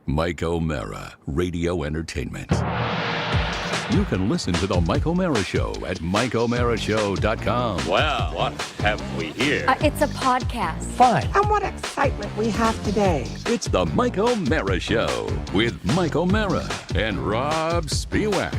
Mike O'Mara, Radio Entertainment. You can listen to The Mike O'Mara Show at MikeO'MaraShow.com. Well, what have we here? It's a podcast. Fine. And what excitement we have today. It's The Mike O'Mara Show with Mike O'Mara and Robb Spiewak.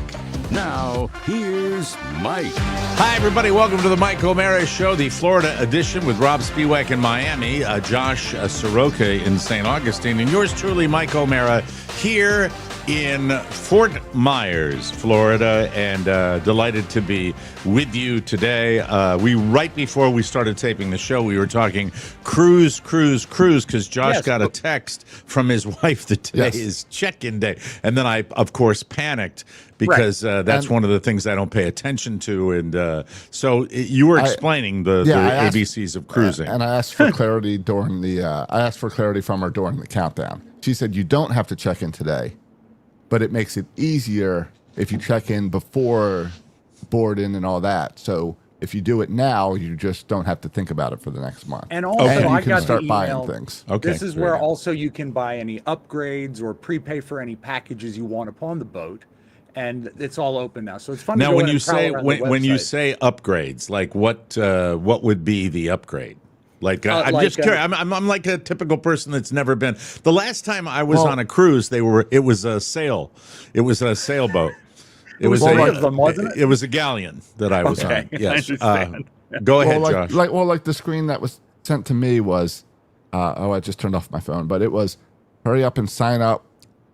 Now, here's Mike. Hi, everybody. Welcome to the Mike O'Mara Show, the Florida edition with Robb Spiewak in Miami, Josh Soroka in St. Augustine, and yours truly, Mike O'Mara, here in Fort Myers, Florida, and delighted to be with you today. Right before we started taping the show, we were talking cruise, because Josh got a text from his wife that today is check-in day. And then I, of course, panicked because that's one of the things I don't pay attention to. And so you were explaining the ABCs of cruising. And I asked for clarity during I asked for clarity from her during the countdown. She said, you don't have to check in today, but it makes it easier if you check in before boarding and all that. So if you do it now, you just don't have to think about it for the next month. And also, and you I can got start the buying email. things. Okay. This is where also you can buy any upgrades or prepay for any packages you want upon the boat, and it's all open now. So it's fun. Now, to go when in you and prowl say around the when you website. say upgrades, like what would be the upgrade? Like, I'm like, just curious. I'm like a typical person that's never been. The last time I was on a cruise, it was a sail. It was a sailboat. It was it was a galleon that I was on. Yes. I understand. Go ahead, like, Josh. like the screen that was sent to me was, I just turned off my phone, but it was, hurry up and sign up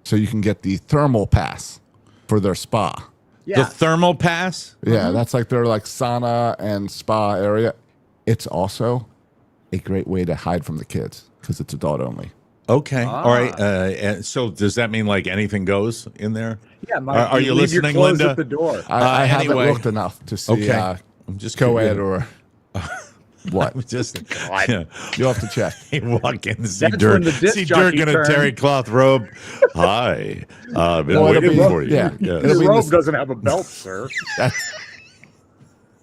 so you can get the thermal pass for their spa. Yeah. The thermal pass? Yeah, that's like their sauna and spa area. It's also a great way to hide from the kids because it's adult only. Okay. All right. And so does that mean like anything goes in there? Yeah. Are you leave your listening, clothes Linda? At the door. I haven't anyway. looked enough to see Okay. I'm just co-ed or what. just You'll have to check. you walk in, see That's Dirk, when the disc see jockey Dirk in a turn. terry cloth robe. Hi, been No, it'll waiting be- for you. yeah. Yes. It'll Your be robe this- doesn't have a belt, sir.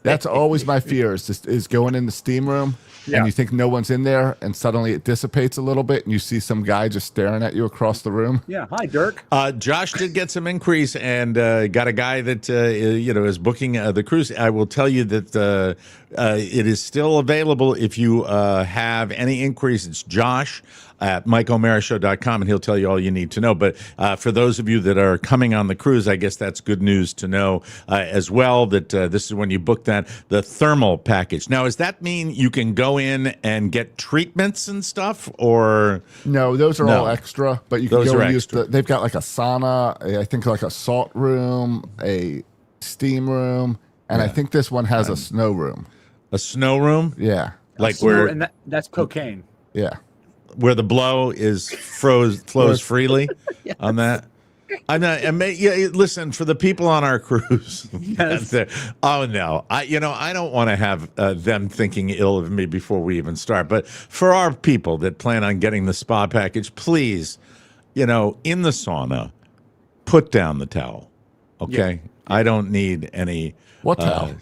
That's always my fear is going in the steam room and you think no one's in there and suddenly it dissipates a little bit and you see some guy just staring at you across the room. Yeah. Hi, Dirk. Josh did get some increase and got a guy that is booking the cruise. I will tell you that it is still available if you have any increase. It's Josh at MikeO'MaraShow.com, and he'll tell you all you need to know. But for those of you that are coming on the cruise, I guess that's good news to know as well, that this is when you book that, the thermal package. Now, does that mean you can go in and get treatments and stuff, or? No, those are all extra, but you can Those go are and use extra. they've got like a sauna, I think like a salt room, a steam room, and I think this one has a snow room. A snow room? Yeah. Like And that's cocaine. Yeah. where the blow is flows freely on that. I'm not. Listen, for the people on our cruise. Yes. Oh no, I don't want to have them thinking ill of me before we even start. But for our people that plan on getting the spa package, please, in the sauna, put down the towel. Okay, yeah. I don't need any. What towel?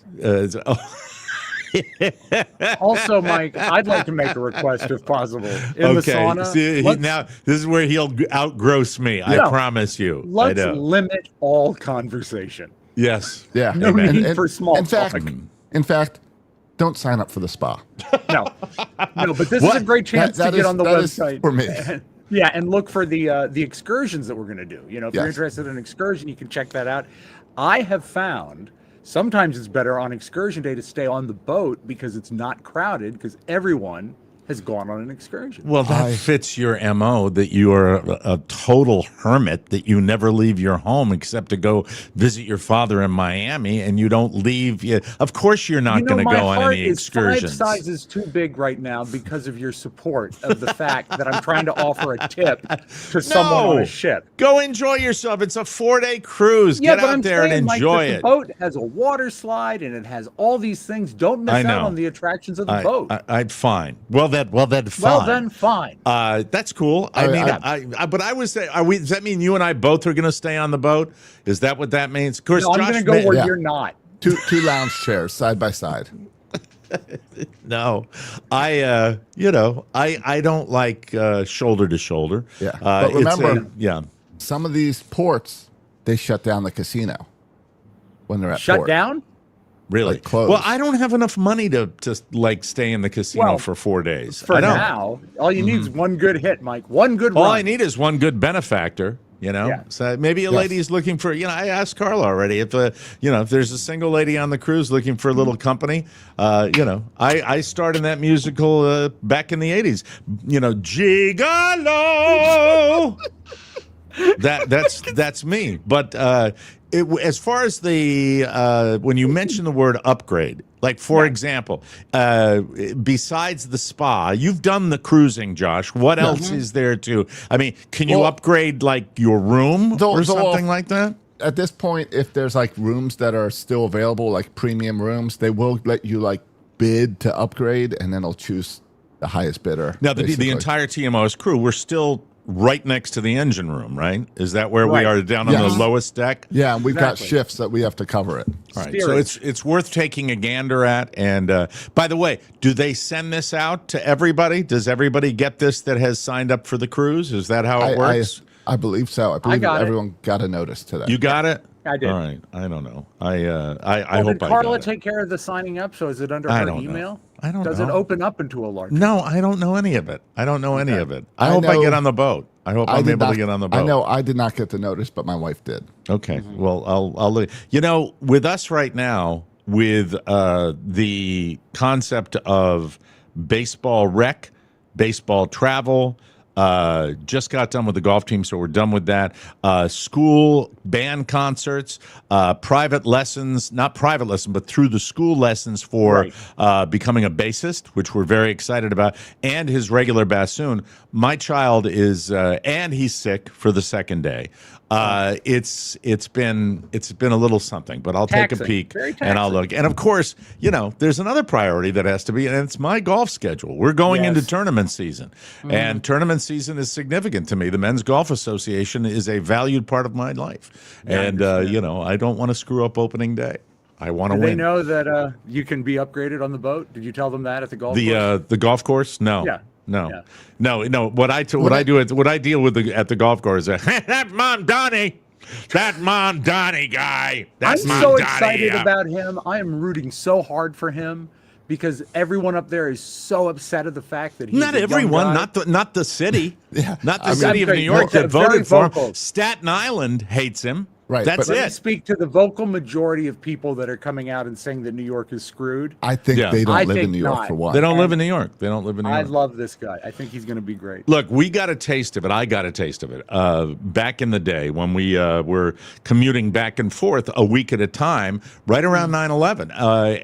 Also, Mike, I'd like to make a request if possible. In the sauna, see, now this is where he'll outgross me. I promise you. Let's limit all conversation. Yes. Yeah. No need for small talk. In fact, don't sign up for the spa. No, but this is a great chance to get on the website for me. Yeah, and look for the excursions that we're going to do. If you're Yes. interested in an excursion, you can check that out. I have found sometimes it's better on excursion day to stay on the boat because it's not crowded because everyone has gone on an excursion. Well, that fits your MO, that you are a total hermit, that you never leave your home except to go visit your father in Miami, and you don't leave. Of course you're not going to go on any excursions. My heart is 5 sizes too big right now because of your support of the fact that I'm trying to offer a tip to someone on a ship. Go enjoy yourself. It's a 4-day cruise. Get out there and enjoy it. The boat has a water slide and it has all these things. Don't miss out on the attractions of the boat. I'd fine. Well, then fine. Well, then fine. That's cool. But I was saying, does that mean you and I both are going to stay on the boat? Is that what that means? Of course, no, I'm going to go where you're not. Two lounge chairs side by side. No, I don't like shoulder to shoulder. Yeah. But remember, yeah. some of these ports, they shut down the casino when they're at Shut port. down? Really? Like closed. Well, I don't have enough money to like stay in the casino Well, for 4 days. For I don't. now, all you need is one good hit, Mike. One good All run. I need is one good benefactor. Yeah. So maybe a lady is looking for. I asked Carla already if if there's a single lady on the cruise looking for a little company. I starred in that musical back in the '80s. Gigolo. That's me. But as far as the when you mention the word upgrade, like for example, besides the spa, you've done the cruising, Josh. What else is there to? I mean, can you upgrade like your room or something like that? At this point, if there's like rooms that are still available, like premium rooms, they will let you like bid to upgrade, and then they'll choose the highest bidder. Now, the entire TMO's crew, we're still right next to the engine room, right? Is that where we are, down on the lowest deck? Yeah, and we've got shifts that we have to cover it. All right, so it's worth taking a gander at. And by the way, do they send this out to everybody? Does everybody get this that has signed up for the cruise? Is that how it works? I believe so. I believe everyone got a notice today. You got it? I did. All right. I don't know. I hope did I Carla got it. take care of the signing up? So is it under I her don't email? know. I don't Does know. it open up into a large? No, I don't know any of it. I don't know any of it. I I hope I know- get on the boat. I hope I'm able to get on the boat. I know I did not get the notice, but my wife did. Okay. Well, I'll with us right now, with the concept of baseball rec, baseball travel, just got done with the golf team, so we're done with that. School band concerts, private lessons, not private lessons, but through the school lessons for becoming a bassist, which we're very excited about, and his regular bassoon. My child is, and he's sick for the second day. It's been a little something, but I'll take a peek and I'll look. And of course, there's another priority that has to be, and it's my golf schedule. We're going into tournament season, and tournament season is significant to me. The Men's Golf Association is a valued part of my life, and I don't want to screw up opening day. I want to win. They know that you can be upgraded on the boat. Did you tell them that at the golf course? The golf course? No. Yeah. No. What I deal with at the golf course is that Mondani guy. That's I'm so Mondani, excited about him. I am rooting so hard for him because everyone up there is so upset at the fact that he's not a young everyone, guy. not the city, not the mean, city of New very York that vocal. voted for him. Very vocal. Staten Island hates him. Right, That's but- Let me it. speak to the vocal majority of people that are coming out and saying that New York is screwed. I think they don't I live in think New York not. for one. They don't live in New York. They don't live in New I York. love this guy. I think he's going to be great. Look, we got a taste of it. I got a taste of it back in the day when we were commuting back and forth a week at a time, right around 9/11.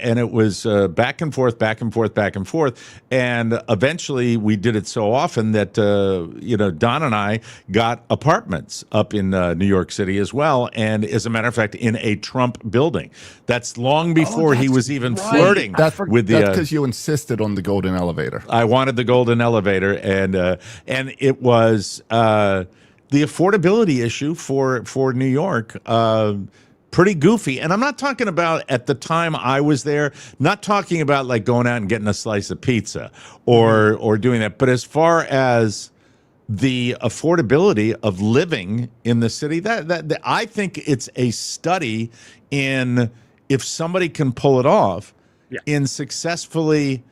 And it was back and forth, back and forth, back and forth. And eventually we did it so often that, Don and I got apartments up in New York City as well. And as a matter of fact, in a Trump building. That's long before he was even flirting with the. That's because you insisted on the golden elevator. I wanted the golden elevator, and it was the affordability issue for New York. Pretty goofy, and I'm not talking about at the time I was there. Not talking about like going out and getting a slice of pizza or doing that, but as far as the affordability of living in the city, that I think it's a study in if somebody can pull it off in successfully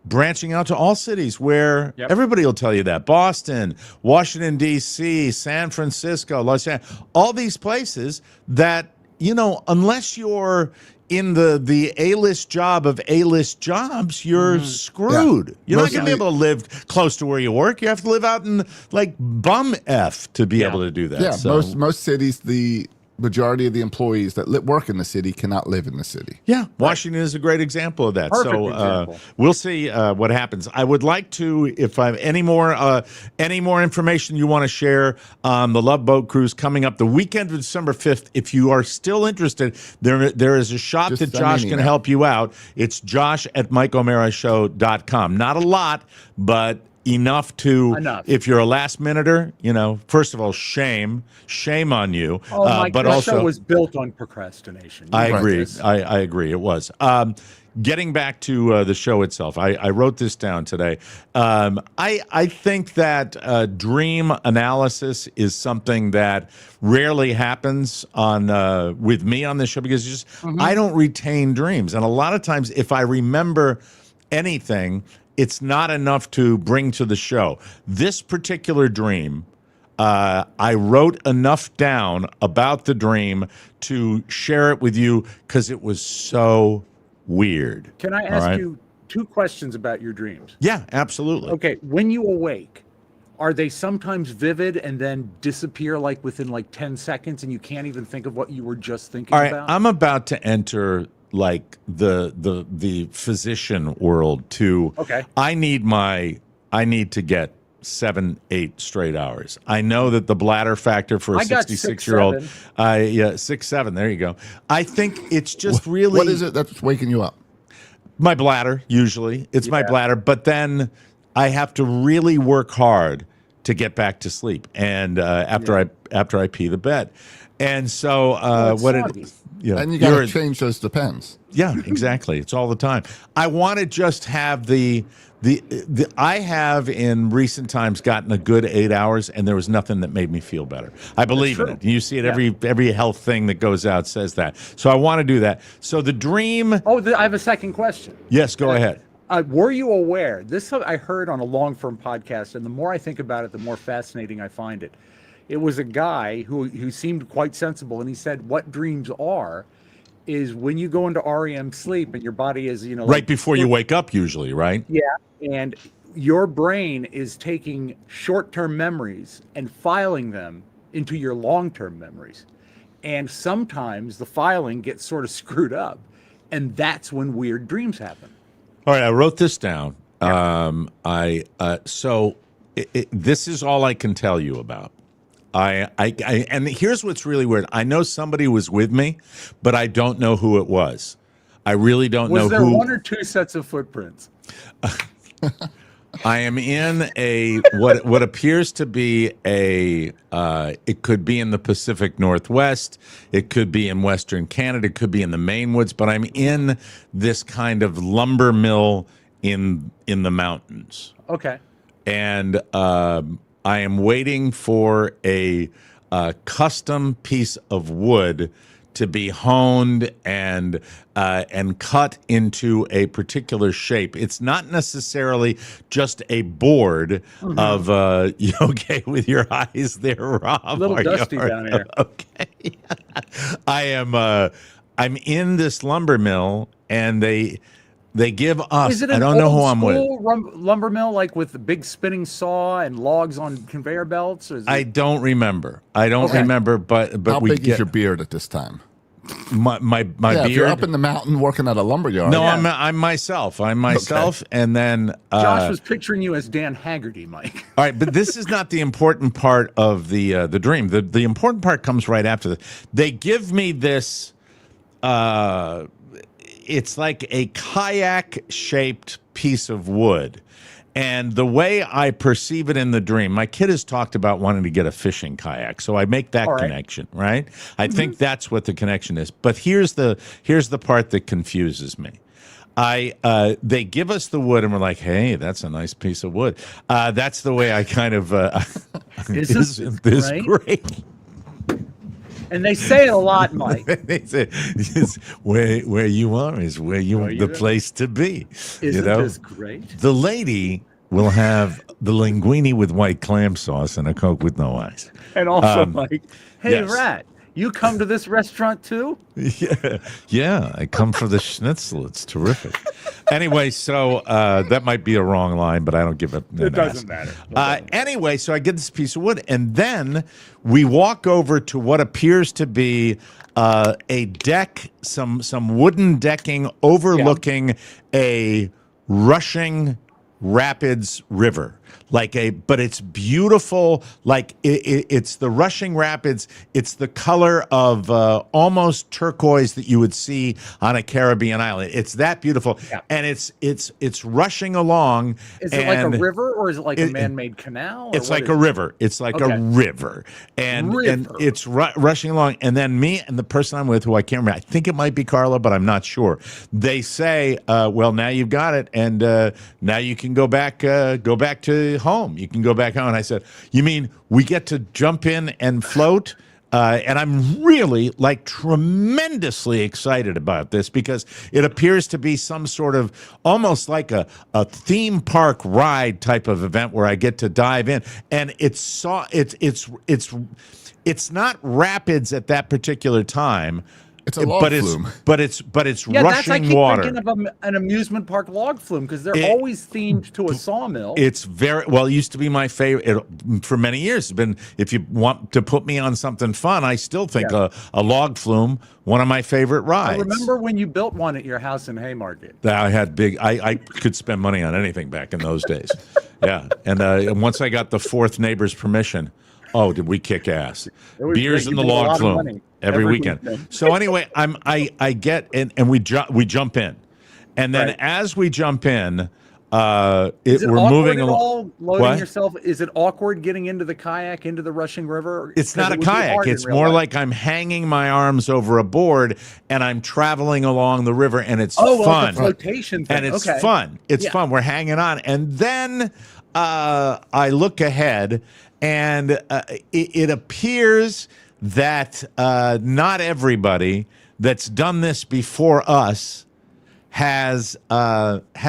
branching out to all cities where everybody will tell you that. Boston, Washington, D.C., San Francisco, Los Angeles, all these places that, unless you're in the A-list job of A-list jobs, you're screwed. You're not going to be able to live close to where you work. You have to live out in like bum F to be able to do that. Yeah, So, most cities, the majority of the employees that work in the city cannot live in the city. yeah, Washington is a great example of that. Perfect so example. we'll see what happens. I would like to, if I have any more information you want to share on the Love Boat Cruise coming up the weekend of December 5th. If you are still interested, there is a shot Just that send me an Josh can email. help you out. It's josh@mikeomerashow.com. Not a lot, but enough to, if you're a last minuter, first of all, shame on you. Oh, Mike, but this also show was built on procrastination. I You know agree. this. I agree. It was. getting back to the show itself, I wrote this down today. I think that dream analysis is something that rarely happens on with me on this show because just I don't retain dreams, and a lot of times if I remember anything, it's not enough to bring to the show. This particular dream, I wrote enough down about the dream to share it with you because it was so weird. Can I ask you 2 questions about your dreams? Yeah, absolutely. Okay, when you awake, are they sometimes vivid and then disappear like within like 10 seconds and you can't even think of what you were just thinking All right, about? I'm about to enter like the physician world too. Okay. I need to get 7-8 straight hours. I know that the bladder factor for a I got 66-year-old 6-7. yeah, 6-7, there you go. I think it's just really What is it that's waking you up? my bladder usually. It's my bladder, but then I have to really work hard to get back to sleep and after I pee the bed. And so And you got to change those depends. Yeah, exactly. It's all the time. I want to just have the I have in recent times gotten a good 8 hours, and there was nothing that made me feel better. I believe in it. You see it every health thing that goes out says that. So I want to do that. So the dream. Oh, I have a second question. Yes, go ahead. Were you aware? This I heard on a long form podcast, and the more I think about it, the more fascinating I find it. It was a guy who seemed quite sensible, and he said, "What dreams are is when you go into REM sleep and your body is, Right like, before you wake up, usually, right? Yeah, and your brain is taking short-term memories and filing them into your long-term memories, and sometimes the filing gets sort of screwed up, and that's when weird dreams happen." All right, I wrote this down. This is all I can tell you about. And here's what's really weird. I know somebody was with me, but I don't know who it was. I really don't know who. Was there 1 or 2 sets of footprints? I am in a what appears to be a. It could be in the Pacific Northwest. It could be in Western Canada. It could be in the Maine woods. But I'm in this kind of lumber mill in the mountains. Okay. And I am waiting for a custom piece of wood to be honed and cut into a particular shape. It's not necessarily just a board of you okay with your eyes there, Rob? A little dusty down here. Okay. I'm in this lumber mill, and they give us. Is it I an don't know who old I'm with. school lumber mill, like with the big spinning saw and logs on conveyor belts? Or is it... I don't remember. Remember, but How we big get is your beard at this time? my Yeah, beard. if you're up in the mountain working at a lumber yard. No, I'm myself. I'm myself, and then Josh was picturing you as Dan Haggerty, Mike. all right, but this is not the important part of the dream. The important part comes right after this. They give me this. It's like a kayak-shaped piece of wood. And the way I perceive it in the dream, my kid has talked about wanting to get a fishing kayak, so I make that connection, right? I think that's what the connection is. But here's the part that confuses me. They give us the wood, and we're like, "Hey, that's a nice piece of wood." That's the way I kind of. Isn't this great? And they say it a lot, Mike. They say, where you are is where you want the place to be. Isn't this great? The lady will have the linguine with white clam sauce and a Coke with no ice. And also, Mike, hey, yes. Rat, you come to this restaurant too? Yeah, I come for the schnitzel. It's terrific. Anyway, so that might be a wrong line, but I don't give it. It doesn't matter. Anyway, so I get this piece of wood, and then we walk over to what appears to be a deck, some wooden decking overlooking a rushing rapids river. but it's beautiful. Like it's the rushing rapids. It's the color of almost turquoise that you would see on a Caribbean island. It's that beautiful, and it's rushing along. Is it like a river or is it like a man-made canal? It's like a river. It's like a river, and it's rushing along. And then me and the person I'm with, who I can't remember, I think it might be Carla, but I'm not sure. They say, "Well, now you've got it, and now you can go back to home. You can go back home." And I said, "You mean we get to jump in and float?" And I'm really tremendously excited about this because it appears to be some sort of almost like a theme park ride type of event where I get to dive in, and it's not rapids at that particular time. It's a log flume. But it's Yeah, rushing I keep water. thinking of an amusement park log flume because they're always themed to a sawmill. It's very well. It used to be my favorite for many years. It's been, if you want to put me on something fun, I still think a log flume, one of my favorite rides. I remember when you built one at your house in Haymarket. I had big. I could spend money on anything back in those days. Yeah, and once I got the fourth neighbor's permission, oh, did we kick ass? Beers in the log flume every weekend. So anyway, I get in, and we jump in, and then as we jump in, we're moving along. Loading yourself, is it awkward getting into the kayak into the rushing river? It's not a kayak. It's more like I'm hanging my arms over a board and I'm traveling along the river, and it's fun. Like a flotation thing. And it's fun. It's fun. We're hanging on, and then I look ahead, and it appears that not everybody that's done this before us has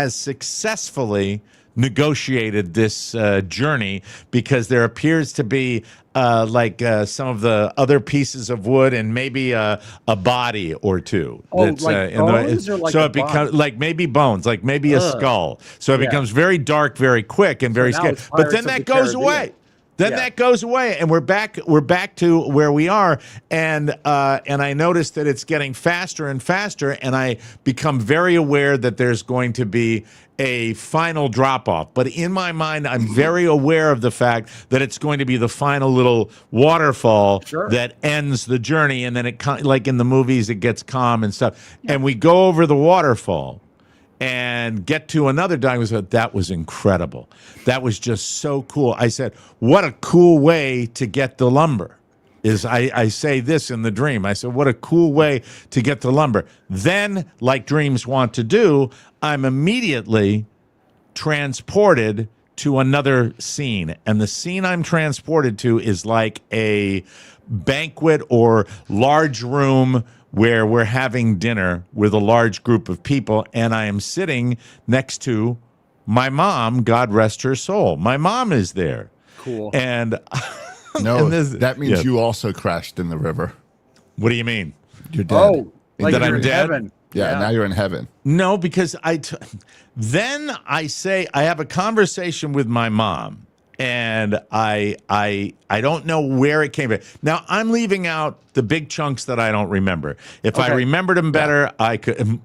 successfully negotiated this journey, because there appears to be some of the other pieces of wood and maybe a body or two. Bones, or like so it becomes like maybe bones, like maybe a skull. So it becomes very dark, very quick, and very scary. But then that goes away. That goes away, and we're back to where we are, and I notice that it's getting faster and faster, and I become very aware that there's going to be a final drop off. But in my mind, I'm very aware of the fact that it's going to be the final little waterfall that ends the journey, and then it, like in the movies, it gets calm and stuff, and we go over the waterfall and get to another dive. That was incredible. That was just so cool. I said, what a cool way to get the lumber. I say this in the dream. I said, what a cool way to get the lumber. Then, like dreams want to do, I'm immediately transported to another scene. And the scene I'm transported to is like a banquet or large room where we're having dinner with a large group of people, and I am sitting next to my mom, God rest her soul. My mom is there. Cool. And that means you also crashed in the river. What do you mean? You're dead. Oh, like that you're I'm in dead? heaven. Yeah, now you're in heaven. No, because then I say I have a conversation with my mom, and I don't know where it came from. Now, I'm leaving out the big chunks that I don't remember. If I remembered them better, I could.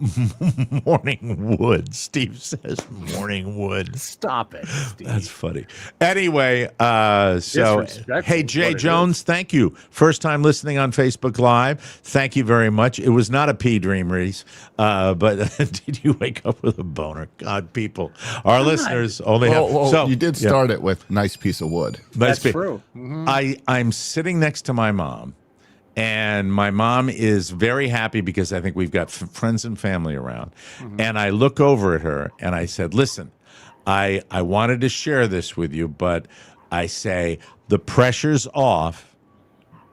Morning wood, Steve says. Morning wood. Stop it, Steve. That's funny. Anyway, so hey, Jay Jones, thank you. First time listening on Facebook Live. Thank you very much. It was not a pee dream, Reese. But did you wake up with a boner? God, people, our listeners only have. So you did start it with nice piece of wood. That's true. Mm-hmm. I'm sitting next to my mom, and my mom is very happy because I think we've got friends and family around. Mm-hmm. And I look over at her and I said, listen, I wanted to share this with you, but I say the pressure's off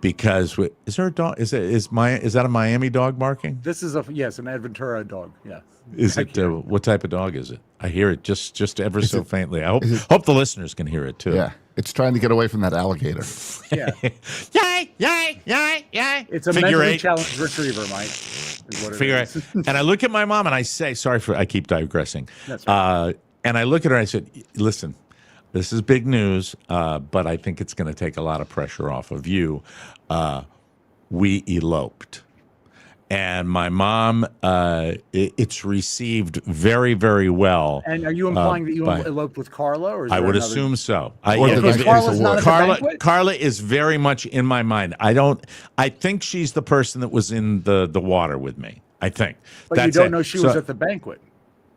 because is there a dog? Is that a Miami dog barking? This is an Adventura dog. Yeah. Is it what type of dog is it? I hear it just ever so faintly. I hope the listeners can hear it too. Yeah, it's trying to get away from that alligator. Yeah. Yay, yay, yay, yay. It's a mentally challenged retriever, Mike. Figure eight. And I look at my mom and I say, I keep digressing. That's right. And I look at her and I said, listen, this is big news, but I think it's going to take a lot of pressure off of you. We eloped. and my mom, it's received very, very well. And are you implying that you by- eloped with Carla, or is I there would another- assume so. Because Carla's not at the banquet? Carla is very much in my mind. I think she's the person that was in the water with me. I think. But That's you don't it. know she So- was at the banquet.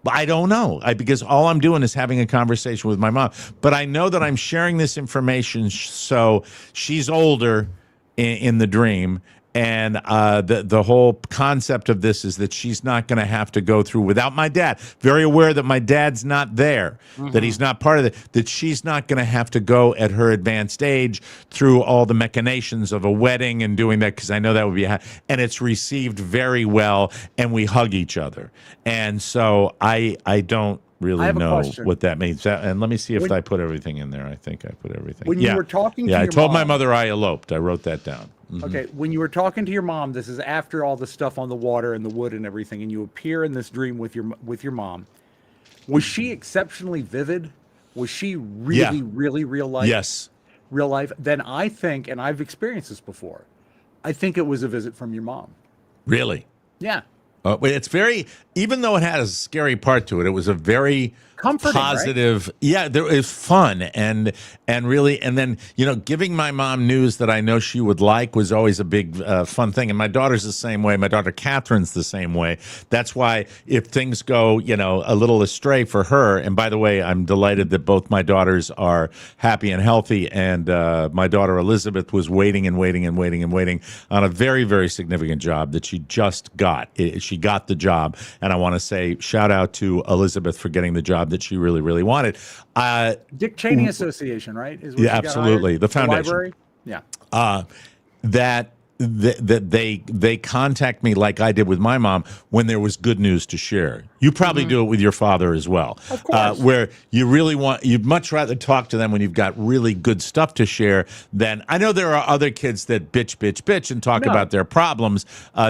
I don't know because all I'm doing is having a conversation with my mom. But I know that I'm sharing this information so she's older in the dream. And the whole concept of this is that she's not going to have to go through without my dad. Very aware that my dad's not there, that he's not part of it, that she's not going to have to go at her advanced age through all the machinations of a wedding and doing that, because I know that would be, and it's received very well, and we hug each other. And so I don't really have a know question. what that means. And let me see if I put everything in there. I think I put everything. When you were talking to I your told my mom- mother I eloped. I wrote that down. Okay, when you were talking to your mom, this is after all the stuff on the water and the wood and everything, and you appear in this dream with your mom. Was she exceptionally vivid? Was she really, really real life? Yes. Real life? Then I think, and I've experienced this before, I think it was a visit from your mom. Really? Yeah. But it's very, even though it had a scary part to it, it was a very Comforting, positive. Right? Yeah, there was fun and really, and then giving my mom news that I know she would like was always a big fun thing. And my daughter's the same way. My daughter Catherine's the same way. That's why if things go a little astray for her, and by the way, I'm delighted that both my daughters are happy and healthy. And my daughter Elizabeth was waiting on a very, very significant job that she just got. She got the job, and I want to say shout out to Elizabeth for getting the job that she really, really wanted. Dick Cheney Association, right? Is Yeah, absolutely. The foundation. library? Yeah. That they contact me like I did with my mom when there was good news to share. You probably do it with your father as well. Of course. Where you'd much rather talk to them when you've got really good stuff to share than, I know there are other kids that bitch and talk about their problems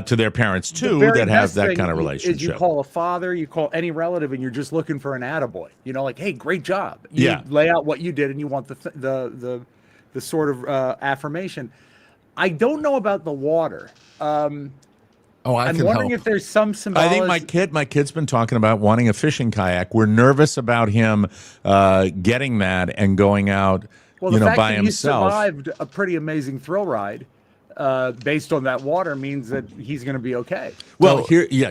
to their parents too, that have that kind of relationship. Is you call a father, you call any relative, and you're just looking for an attaboy. Like, hey, great job. You lay out what you did, and you want the sort of affirmation. I don't know about the water. I'm wondering if there's some symbology. I think my kid's been talking about wanting a fishing kayak. We're nervous about him getting that and going out, well, the fact by that himself. He survived a pretty amazing thrill ride based on that water means that he's going to be okay. Well,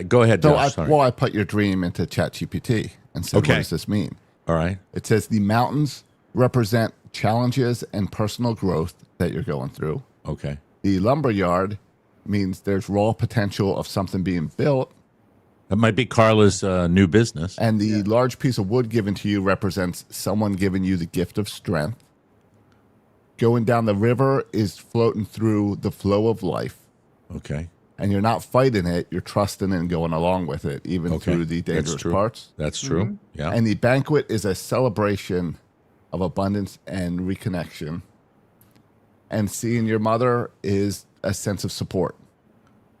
go ahead, So Josh. I put your dream into ChatGPT and said, Okay. what does this mean? All right. It says the mountains represent challenges and personal growth that you're going through. Okay. The lumberyard means there's raw potential of something being built. That might be Carla's new business. And the large piece of wood given to you represents someone giving you the gift of strength. Going down the river is floating through the flow of life. Okay. And you're not fighting it, you're trusting and going along with it, even through the That's dangerous true. parts. That's true. Yeah. And the banquet is a celebration of abundance and reconnection. And seeing your mother is a sense of support.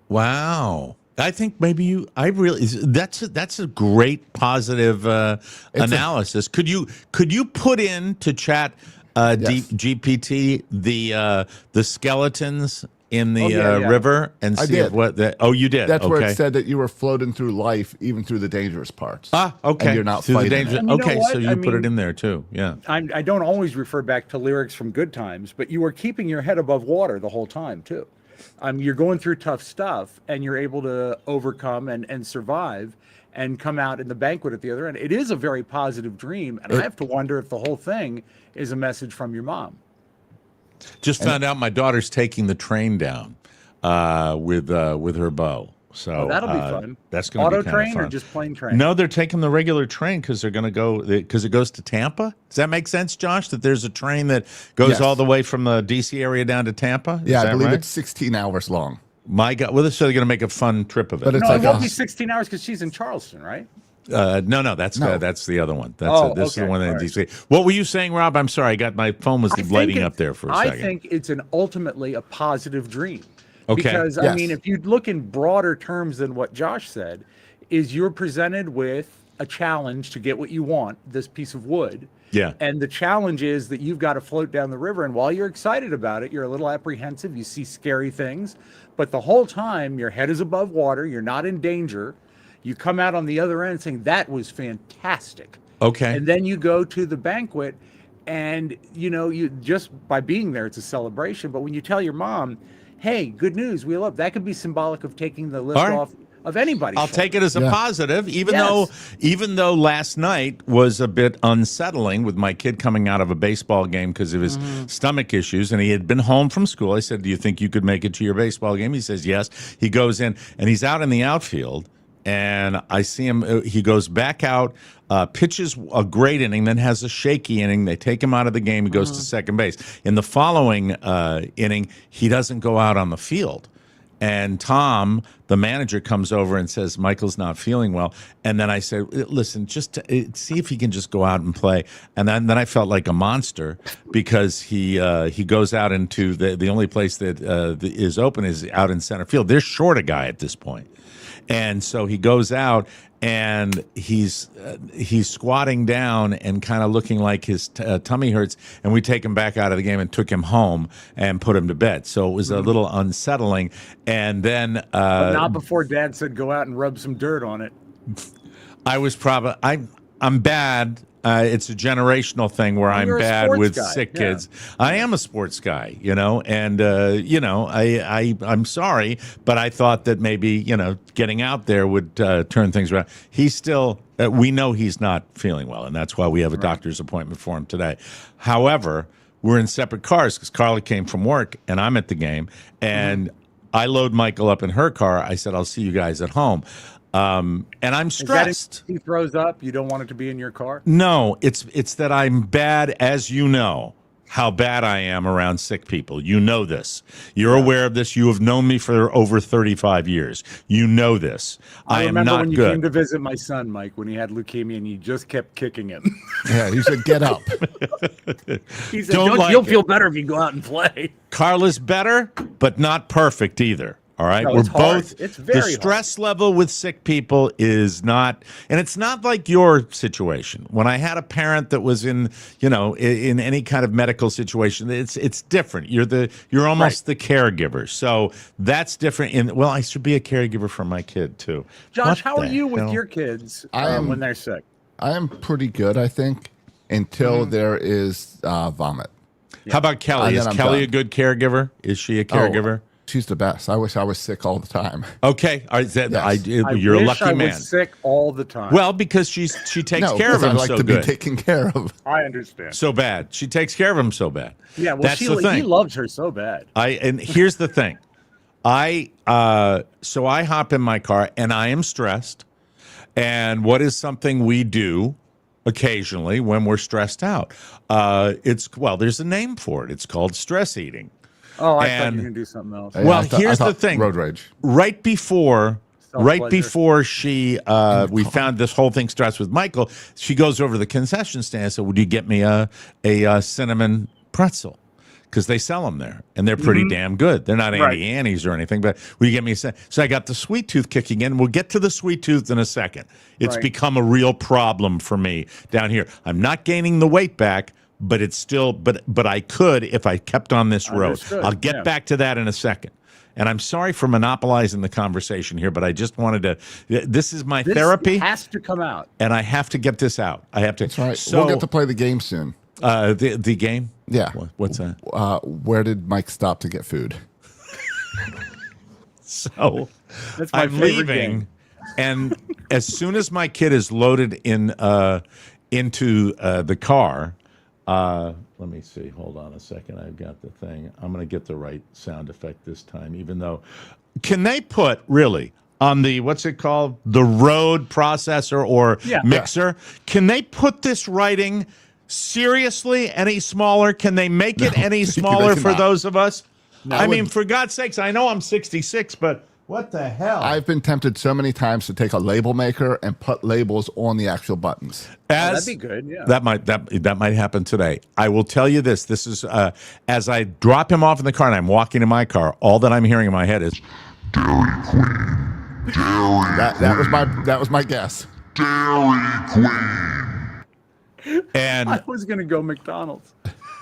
Wow. I think maybe that's a great positive analysis. Could you put into chat GPT the skeletons in the river and I see did. you did. That's okay. where it said that you were floating through life, even through the dangerous parts. Okay. And you're not Through the fighting danger. it. And you know Okay, what? so you I put it mean, in there too. Yeah. I don't always refer back to lyrics from Good Times, but you were keeping your head above water the whole time too. You're going through tough stuff, and you're able to overcome and survive and come out in the banquet at the other end. It is a very positive dream, and I have to wonder if the whole thing is a message from your mom. Just found out my daughter's taking the train down with her beau. So That'll be fun. That's going to be auto kind train of fun. or just plain train? No, they're taking the regular train because they're going to go because it goes to Tampa. Does that make sense, Josh? That there's a train that goes Yes. all the way from the DC area down to Tampa? Is Yeah, I that believe right? it's 16 hours long. My God. Well, so they're going to make a fun trip of it. But it's No, like it won't a- be 16 hours because she's in Charleston, right? No, that's No. that's the other one. That's Oh, this is the okay. one in All right. DC. What were you saying, Rob? I'm sorry. My phone was I think lighting up there for a second. I think it's ultimately a positive dream. Okay. Because, I Yes. mean, if you look in broader terms than what Josh said, is you're presented with a challenge to get what you want, this piece of wood, Yeah. And the challenge is that you've got to float down the river. And while you're excited about it, you're a little apprehensive. You see scary things. But the whole time, your head is above water. You're not in danger. You come out on the other end saying, that was fantastic. Okay. And then you go to the banquet. And, you just by being there, it's a celebration. But when you tell your mom, hey, good news, we love, that could be symbolic of taking the lift off of anybody. I'll take it as a positive, even though last night was a bit unsettling with my kid coming out of a baseball game because of his stomach issues, and he had been home from school. I said, do you think you could make it to your baseball game? He says, yes. He goes in, and he's out in the outfield, and I see him. He goes back out, pitches a great inning, then has a shaky inning. They take him out of the game. He goes to second base. In the following inning, he doesn't go out on the field. And Tom, the manager, comes over and says, Michael's not feeling well. And then I said, listen, just see if he can just go out and play. And then I felt like a monster because he goes out into the only place that is open is out in center field. They're short a guy at this point. And so he goes out and he's squatting down and kind of looking like his tummy hurts. And we take him back out of the game and took him home and put him to bed. So it was a little unsettling. And then but not before Dad said go out and rub some dirt on it. I was probably I'm bad. It's a generational thing where I'm bad with sick kids. I am a sports guy, and I'm sorry, but I thought that maybe getting out there would turn things around. He's still. We know he's not feeling well, and that's why we have a doctor's appointment for him today. However, we're in separate cars because Carla came from work and I'm at the game, and I load Michael up in her car. I said, "I'll see you guys at home." And I'm stressed. He throws up. You don't want it to be in your car? No, it's that I'm bad, as you know, how bad I am around sick people. You know this. You're aware of this. You have known me for over 35 years. You know this. I am not good. I remember when you came to visit my son, Mike, when he had leukemia, and you just kept kicking him. Yeah, he said, get up. He said, you'll feel better if you go out and play. Carla's better, but not perfect either. All right, no, we're both. It's very the stress level with sick people is not, and it's not like your situation. When I had a parent that was in any kind of medical situation, it's different. You're almost the caregiver, so that's different. I should be a caregiver for my kid too. Josh, how are you with your kids when they're sick? I am pretty good, I think, until there is vomit. How about Kelly? Is Kelly a good caregiver? Is she a caregiver? She's the best. I wish I was sick all the time. Okay, you're a lucky man. I was sick all the time. Well, because she takes care of him so good. I like to be taken care of. I understand. So bad. She takes care of him so bad. Yeah, well, that's the thing. He loves her so bad. And here's the thing. So I hop in my car and I am stressed. And what is something we do occasionally when we're stressed out? There's a name for it. It's called stress eating. Oh, I thought you were going to do something else. Well, here's the thing. Road rage. Right before she, we found this whole thing starts with Michael, she goes over to the concession stand and said, would you get me a cinnamon pretzel? Because they sell them there, and they're pretty damn good. They're not Auntie Annie's or anything, but will you get me a cinnamon? So I got the sweet tooth kicking in. We'll get to the sweet tooth in a second. It's become a real problem for me down here. I'm not gaining the weight back, but it's still, but I could if I kept on this road. I'll get back to that in a second. And I'm sorry for monopolizing the conversation here, but I just wanted to. This is my therapy. This has to come out, and I have to get this out. I have to. That's right. So, we'll get to play the game soon. The game? Yeah. What's that? Where did Mike stop to get food? So that's my I'm leaving, game. And as soon as my kid is loaded into the car. Let me see. Hold on a second. I've got the thing. I'm going to get the right sound effect this time, even though. Can they put, really, on the, what's it called? The Rode processor or mixer? Can they put this writing seriously any smaller? Can they make it any smaller for those of us? No, I mean, for God's sakes, I know I'm 66, but what the hell? I've been tempted so many times to take a label maker and put labels on the actual buttons. That'd be good. Yeah, that might happen today. I will tell you this. This is as I drop him off in the car and I'm walking to my car. All that I'm hearing in my head is Dairy Queen. That was my guess. Dairy Queen. And I was going to go McDonald's.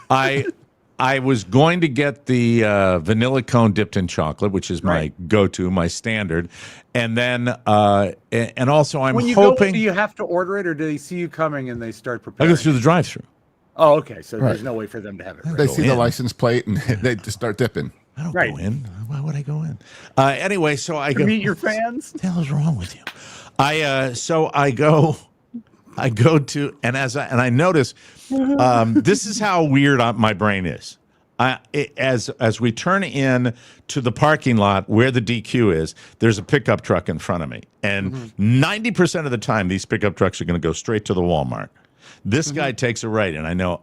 I was going to get the vanilla cone dipped in chocolate, which is my go-to, my standard, and then and also I'm When you hoping. go, do you have to order it, or do they see you coming and they start I preparing? go through the drive-through. Oh, okay. So Right. there's no way for them to have it. They Ready. see the license plate and they just start dipping. I don't Right. go in. Why would I go in? Anyway, so I To go. meet your fans. What the hell is wrong with you? I go to, and I notice, this is how weird my brain is. As we turn in to the parking lot where the DQ is, there's a pickup truck in front of me, and 90% of the time these pickup trucks are going to go straight to the Walmart. This guy takes a right, and I know,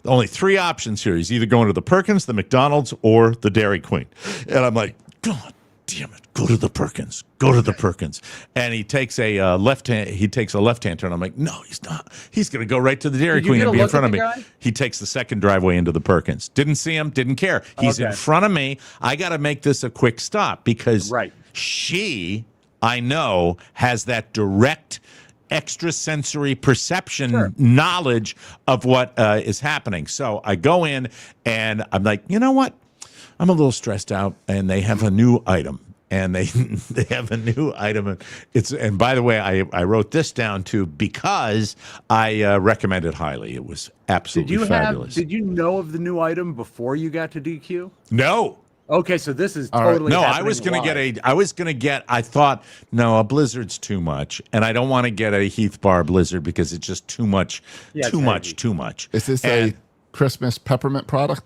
only three options here. He's either going to the Perkins, the McDonald's, or the Dairy Queen, and I'm like, God damn it, go to the Perkins, go to the Perkins. And he takes a left-hander, and I'm like, no, he's not. He's going to go right to the Dairy Did you Queen get and a be in look front at of me. the guy? He takes the second driveway into the Perkins. Didn't see him, didn't care. He's in Okay. front of me. I got to make this a quick stop because she, I know, has that direct extrasensory perception knowledge of what is happening. So I go in and I'm like, you know what? I'm a little stressed out, and they have a new item. And they have a new item. And by the way, I wrote this down too because I recommend it highly. It was absolutely fabulous. Did you know of the new item before you got to DQ? No. Okay, so this is right. totally. No, I happening was going to live. get I thought, no, a Blizzard's too much. And I don't want to get a Heath Bar Blizzard because it's just too much, Yeah, too it's much, heavy. too much. Is this And a Christmas peppermint product?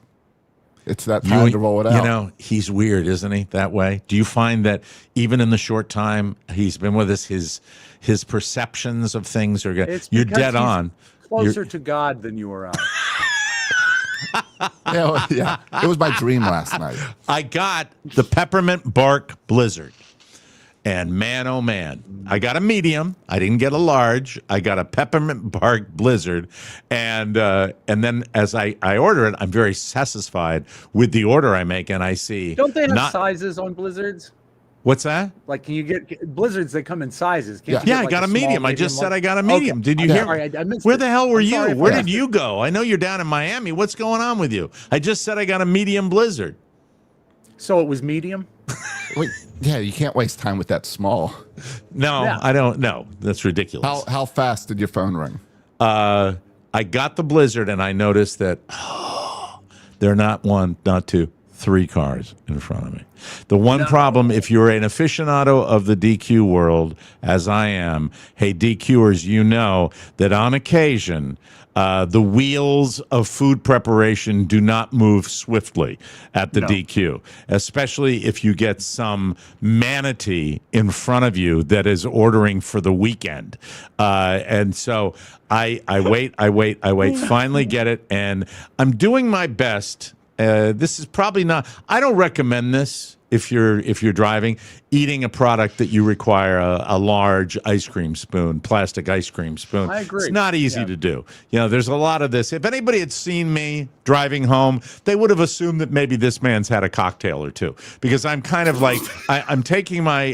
It's that time to roll it out. You know, he's weird, isn't he, that way? Do you find that even in the short time he's been with us, his perceptions of things are good? It's You're because dead he's on. Closer to God than you or I. Yeah, it was my dream last night. I got the peppermint bark blizzard. And man, oh man, I got a medium. I didn't get a large. I got a peppermint bark blizzard. And then as I order it, I'm very satisfied with the order I make. And I see. Don't they have sizes on Blizzards? What's that? Like, can you get Blizzards? They come in sizes. Can't you Yeah, get, I like, got a small, medium. I just said large? I got a medium. Okay. Did you I'm hear? sorry, I missed Where it. the hell were I'm sorry you? if I Where did missed you it. go? I know you're down in Miami. What's going on with you? I just said I got a medium blizzard. So it was medium. Wait, yeah, you can't waste time with that small. No, Yeah. I don't know. That's ridiculous. How fast did your phone ring? I got the blizzard and I noticed that there are not one, not two, three cars in front of me. The one problem, if you're an aficionado of the DQ world, as I am, hey, DQers, you know that on occasion, the wheels of food preparation do not move swiftly at the DQ, especially if you get some manatee in front of you that is ordering for the weekend. And so I wait, finally get it, and I'm doing my best. This is probably not, I don't recommend this if you're driving, eating a product that you require a large ice cream spoon, plastic ice cream spoon. I agree. It's not easy to do. You know, there's a lot of this. If anybody had seen me driving home, they would have assumed that maybe this man's had a cocktail or two, because I'm kind of like, I'm taking my,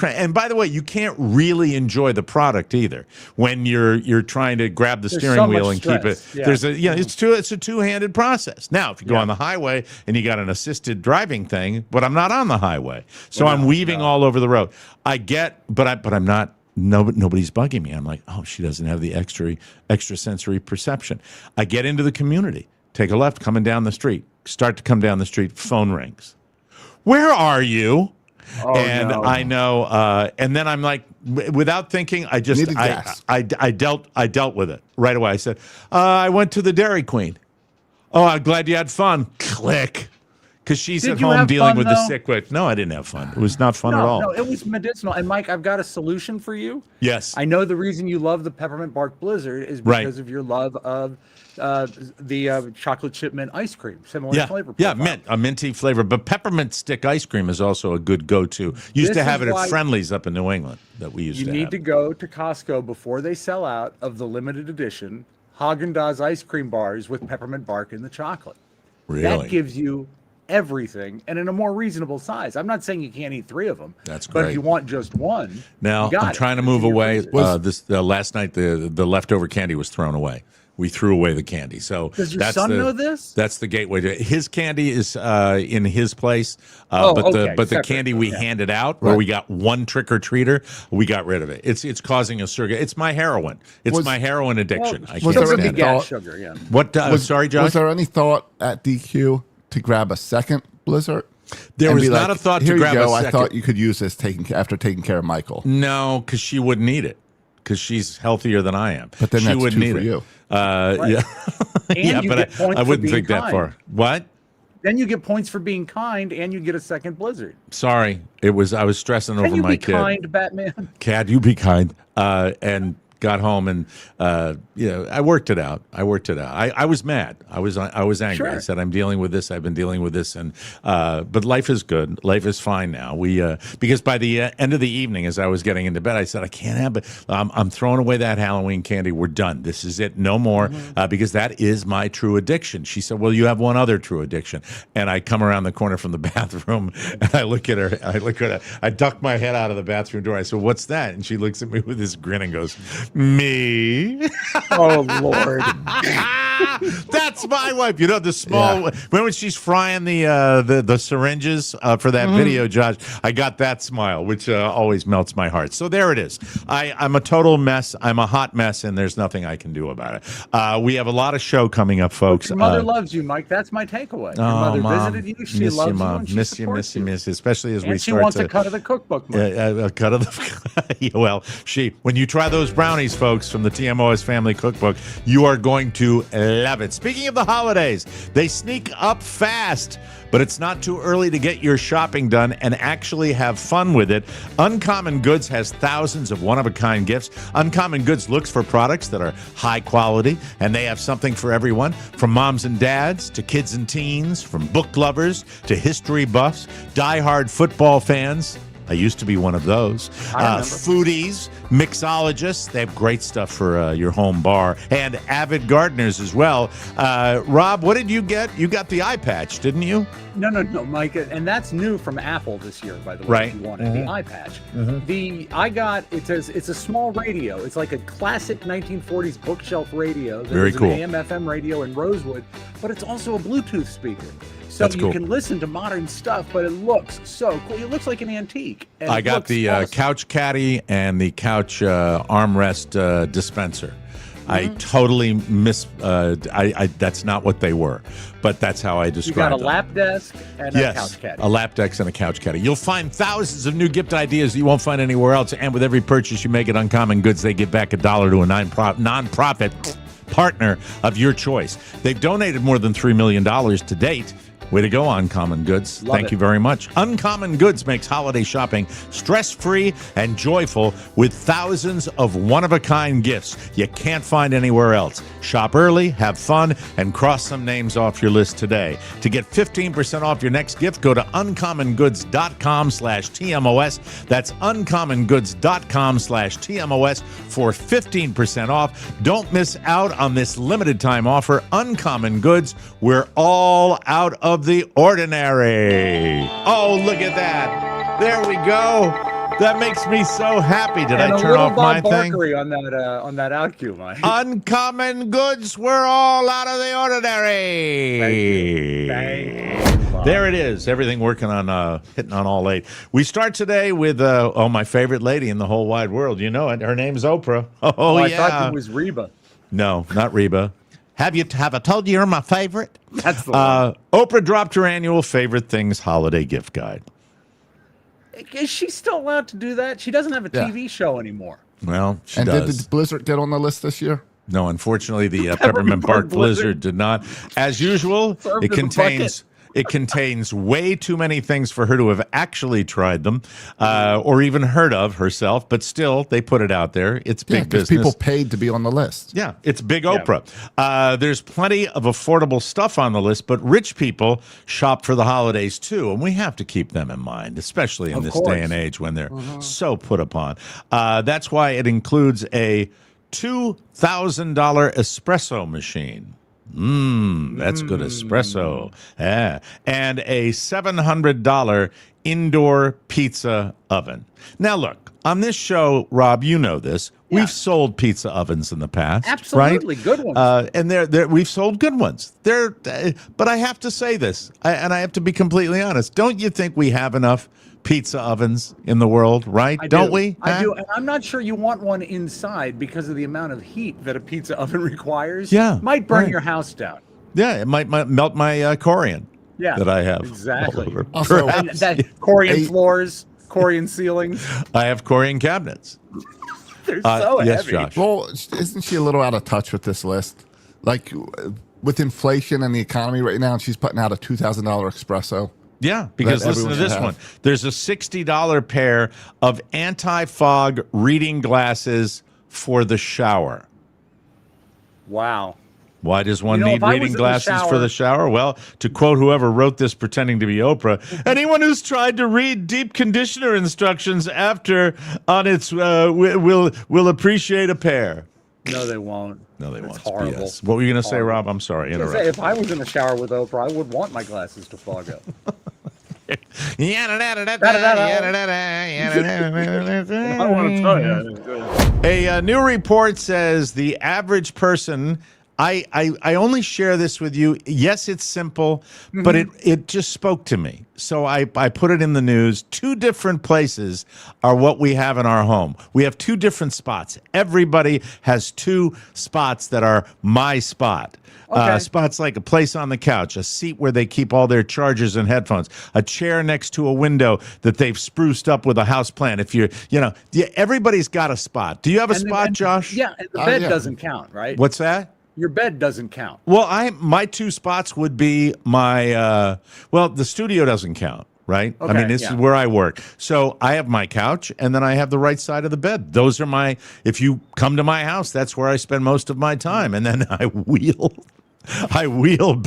and by the way, you can't really enjoy the product either when you're trying to grab the steering so wheel much and keep it. stress. Yeah. There's it's a two-handed process. Now, if you go on the highway and you got an assisted driving thing, but I'm not on the highway, so I'm weaving all over the road. But I'm not. Nobody's bugging me. I'm like, oh, she doesn't have the extrasensory perception. I get into the community, take a left, coming down the street, start to come down the street, phone rings. Where are you? Oh, And no. I know, and then I'm like, without thinking, I just Needed gas. I dealt with it right away. I said, I went to the Dairy Queen. Oh, I'm glad you had fun. Click. Because she's Did at you home have dealing fun, with the though? sick with. No, I didn't have fun. It was not fun at all. No, it was medicinal. And Mike, I've got a solution for you. Yes. I know the reason you love the peppermint bark blizzard is Right. because of your love of the chocolate chip mint ice cream, similar Yeah, flavor yeah, profile. mint, a minty flavor. But peppermint stick ice cream is also a good go-to. Used This to have is it why- at Friendly's up in New England that we used You to need have. to go to Costco before they sell out of the limited edition Haagen-Dazs ice cream bars with peppermint bark in the chocolate. Really? That gives you everything and in a more reasonable size. I'm not saying you can't eat 3 of them. That's But if great. you want just one, Now you got I'm it. trying to It's move in your away. freezer. Last night the leftover candy was thrown away. We threw away the candy. So Does your that's son the, know this? That's the gateway to his candy is in his place. Oh, but okay, the separate. candy we Yeah. handed out, where we got one trick or treater, we got rid of it. It's causing a surrogate. It's my heroin. It's my heroin addiction. I can't there Sugar any stand the it. gas thought- sugar, yeah. What? Sorry, Josh. Was there any thought at DQ to grab a second Blizzard? There And was be not like, a thought to Here grab you a go. I second. thought you could use this after taking care of Michael. No, because she wouldn't need it. Because she's healthier than I am. But then she that's wouldn't 2 need for it. you. Yeah, And yeah, you but get points I for wouldn't being think that kind. far. What? Then you get points for being kind, and you get a second Blizzard. Sorry, I was stressing over Can you my be kid. kind, Batman? Cad, you be kind. And got home and I worked it out. I was mad. I was angry. Sure. I said, I'm dealing with this. I've been dealing with this, and but life is good. Life is fine now. Because by the end of the evening, as I was getting into bed, I said, I can't have it. I'm throwing away that Halloween candy. We're done. This is it. No more. Because that is my true addiction. She said, well, you have one other true addiction. And I come around the corner from the bathroom and I look at her. I duck my head out of the bathroom door. I said, what's that? And she looks at me with this grin and goes, me. Oh, Lord. That's my wife. You know, the small when she's frying the syringes for that video, Josh, I got that smile, which always melts my heart. So there it is. I'm a total mess. I'm a hot mess, and there's nothing I can do about it. We have a lot of show coming up, folks. Your mother loves you, Mike. That's my takeaway. Your mother Mom, visited you. She miss loves you, Mom. you. And she Miss you, supports miss you, especially as And we she start wants to a cut of the cookbook, Mike. a cut of the yeah, well, when you try those brownies, folks, from the TMOS Family Cookbook, you are going to love it. Speaking of the holidays, they sneak up fast, but it's not too early to get your shopping done and actually have fun with it. Uncommon Goods has thousands of one-of-a-kind gifts. Uncommon Goods looks for products that are high quality, and they have something for everyone, from moms and dads to kids and teens, from book lovers to history buffs, diehard football fans. I used to be one of those. Foodies, mixologists. They have great stuff for your home bar, and avid gardeners as well. Rob, what did you get? You got the eye patch, didn't you? No, Mike, and that's new from Apple this year, by the way. Right. If you wanted the eye patch. It's a small radio. It's like a classic 1940s bookshelf radio. Very cool. An AM/FM radio in Rosewood, but it's also a Bluetooth speaker. So That's you cool. can listen to modern stuff, but it looks so cool. It looks like an antique. And I it got looks the awesome. couch caddy and the couch armrest dispenser. I totally that's not what they were, but that's how I You described got a them. lap desk and a couch caddy. A lap desk and a couch caddy. You'll find thousands of new gift ideas you won't find anywhere else. And with every purchase you make at Uncommon Goods, they give back $1 to a nonprofit partner of your choice. They've donated more than $3 million to date. Way to go, Uncommon Goods. Love Thank it. you very much. Uncommon Goods makes holiday shopping stress-free and joyful with thousands of one-of-a-kind gifts you can't find anywhere else. Shop early, have fun, and cross some names off your list today. To get 15% off your next gift, go to uncommongoods.com/TMOS. That's uncommongoods.com/TMOS for 15% off. Don't miss out on this limited time offer. Uncommon Goods, we're all out of the ordinary. Oh, look at that. There we go. That makes me so happy. Did And I a turn little off my Bob thing? Barkery on that outcue, Mike. Uncommon Goods, we're all out of the ordinary. Thank you. Bob. There it is. Everything working on hitting on all 8. We start today with my favorite lady in the whole wide world. You know it. Her name's Oprah. Oh, I yeah. thought it was Reba. No, not Reba. Have I told you you're my favorite? That's the one. Oprah dropped her annual favorite things holiday gift guide. Is she still allowed to do that? She doesn't have a TV show anymore. Well, she And does. did the Blizzard get on the list this year? No, unfortunately, the peppermint bark blizzard did not. As usual, Served it in a contains way too many things for her to have actually tried them or even heard of herself. But still, they put it out there. It's big because business. people paid to be on the list. Yeah, it's big Oprah. There's plenty of affordable stuff on the list, but rich people shop for the holidays too, and we have to keep them in mind, especially in this day and age when they're so put upon. That's why it includes a $2,000 espresso machine. That's good espresso. Yeah. And a $700 indoor pizza oven. Now, look, on this show, Rob, you know this. Yeah. We've sold pizza ovens in the past. Absolutely, right? good ones. And we've sold good ones. But I have to say this, and I have to be completely honest. Don't you think we have enough pizza ovens in the world, right? Don't we? I do. And I'm not sure you want one inside because of the amount of heat that a pizza oven requires. Yeah, Might burn right. your house down. Yeah, it might melt my Corian that I have. Exactly. all over. Also, And that Corian Eight- floors, Corian ceilings. I have Corian cabinets. They're so yes, heavy. Josh. Well, isn't she a little out of touch with this list? Like with inflation and the economy right now, she's putting out a $2,000 espresso. Yeah, because that listen to everyone this should one. have. There's a $60 pair of anti-fog reading glasses for the shower. Wow. Why does one You know, need if I was reading in the glasses for the shower? Well, to quote whoever wrote this pretending to be Oprah, anyone who's tried to read deep conditioner instructions after on its will appreciate a pair. No, they won't. No, they It's won't. horrible. BS. What were you going to say, Horrible. Rob? I'm sorry. I was gonna say, if I was in the shower with Oprah, I would want my glasses to fog up. I want to tell you. A new report says the average person. I only share this with you. Yes, it's simple, but it just spoke to me. So I put it in the news. 2 different places are what we have in our home. We have 2 different spots. Everybody has 2 spots that are my spot. Okay. Spots like a place on the couch, a seat where they keep all their chargers and headphones, a chair next to a window that they've spruced up with a house plant. If everybody's got a spot. Do you have a spot, Josh? Yeah, and the bed yeah. doesn't count, right? What's that? Your bed doesn't count. Well, my 2 spots would be my the studio doesn't count, right? I Okay, mean, this yeah. is where I work. So I have my couch and then I have the right side of the bed. Those are if you come to my house, that's where I spend most of my time. And then I wheel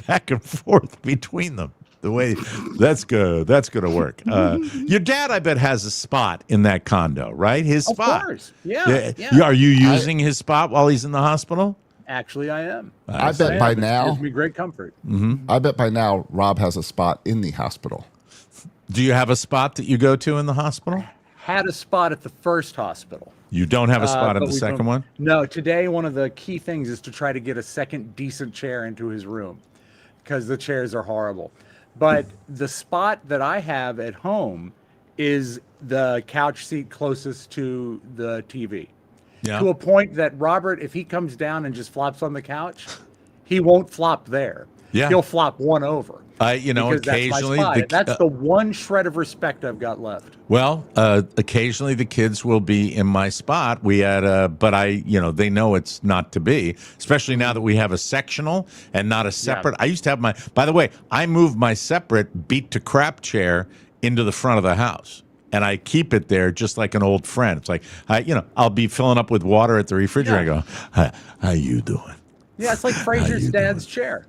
back and forth between them. The way that's good. That's going to work. Your dad, I bet, has a spot in that condo, right? His spot. Of course. Yeah. yeah. Are you using his spot while he's in the hospital? Actually, I am. I bet by It now, gives me great comfort. Rob has a spot in the hospital. Do you have a spot that you go to in the hospital? Had a spot at the first hospital. You don't have a spot in but the we second don't- one? No, today one of the key things is to try to get a second decent chair into his room because the chairs are horrible. But the spot that I have at home is the couch seat closest to the TV. Yeah. To a point that Robert, if he comes down and just flops on the couch, he won't flop there. Yeah. He'll flop one over. Occasionally, Because that's my spot. That's the one shred of respect I've got left. occasionally the kids will be in my spot. We had, they know it's not to be, especially now that we have a sectional and not a separate. I used to have by the way, I moved my separate beat to crap chair into the front of the house. And I keep it there just like an old friend. It's like, I'll be filling up with water at the refrigerator. Yeah. I go, how you doing? Yeah, it's like Fraser's dad's chair.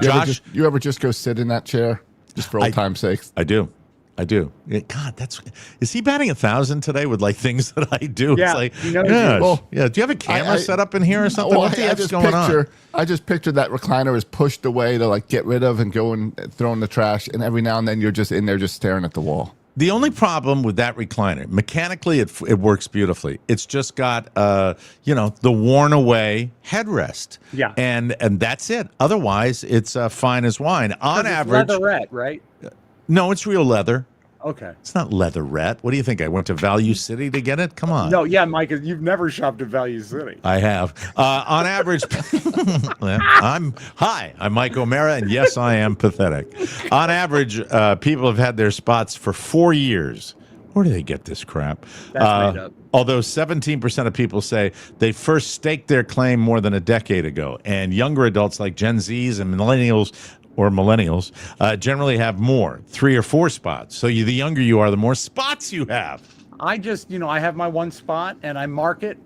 Josh? You ever just go sit in that chair just for old time's sake? I do. God, is he batting 1,000 today with like things that I do? Yeah, It's like, he knows yeah, you. Well, yeah. Do you have a camera set up in here or something? Well, What the heck's going on? I just pictured that recliner is pushed away to like get rid of and go and throw in the trash, and every now and then you're just in there just staring at the wall. The only problem with that recliner, mechanically, it works beautifully. It's just got, the worn away headrest. Yeah. And that's it. Otherwise, it's fine as wine. On average, Leatherette, right? no, it's real leather. Okay. It's not leatherette. What do you think? I went to Value City to get it? Come on. No, yeah, Mike, you've never shopped at Value City. I have. On average, I'm Mike O'Mara, and yes, I am pathetic. On average, people have had their spots for 4 years. Where do they get this crap? That's made up. Although 17% of people say they first staked their claim more than a decade ago, and younger adults like Gen Zs and millennials generally have more, 3 or 4 spots. So the younger you are, the more spots you have. I just, I have my one spot and I mark it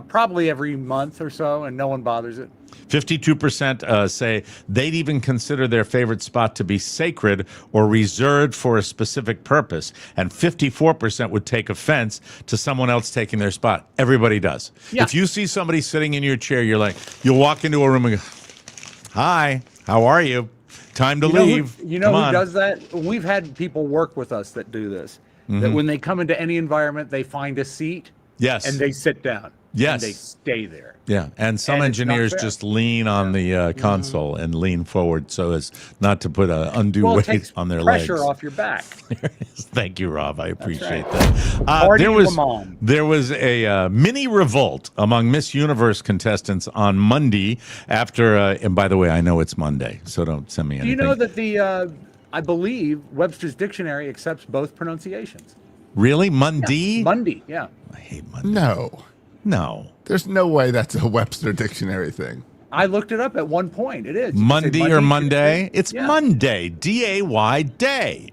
probably every month or so, and no one bothers it. 52% say they'd even consider their favorite spot to be sacred or reserved for a specific purpose. And 54% would take offense to someone else taking their spot. Everybody does. Yeah. If you see somebody sitting in your chair, you'll walk into a room and go, Hi. How are you? Time to leave. You know Come who on. does that? We've had people work with us that do this. That when they come into any environment, they find a seat Yes. and they sit down. Yes. And they stay there. Yeah, and some And it's not engineers fair. just lean on the console and lean forward so as not to put undue Well, it weight takes on their pressure legs. off your back. Thank you, Rob. I appreciate right. that. Party There to was mom. there was a mini revolt among Miss Universe contestants on Monday after. And by the way, I know it's Monday, so don't send me Do anything. you know that I believe Webster's Dictionary accepts both pronunciations? Really, Monday? Monday, yeah. I hate Monday. No. There's no way that's a Webster Dictionary thing. I looked it up at one point. It is. You can say Monday or Monday? Tuesday. It's Yeah. Monday. DAY day.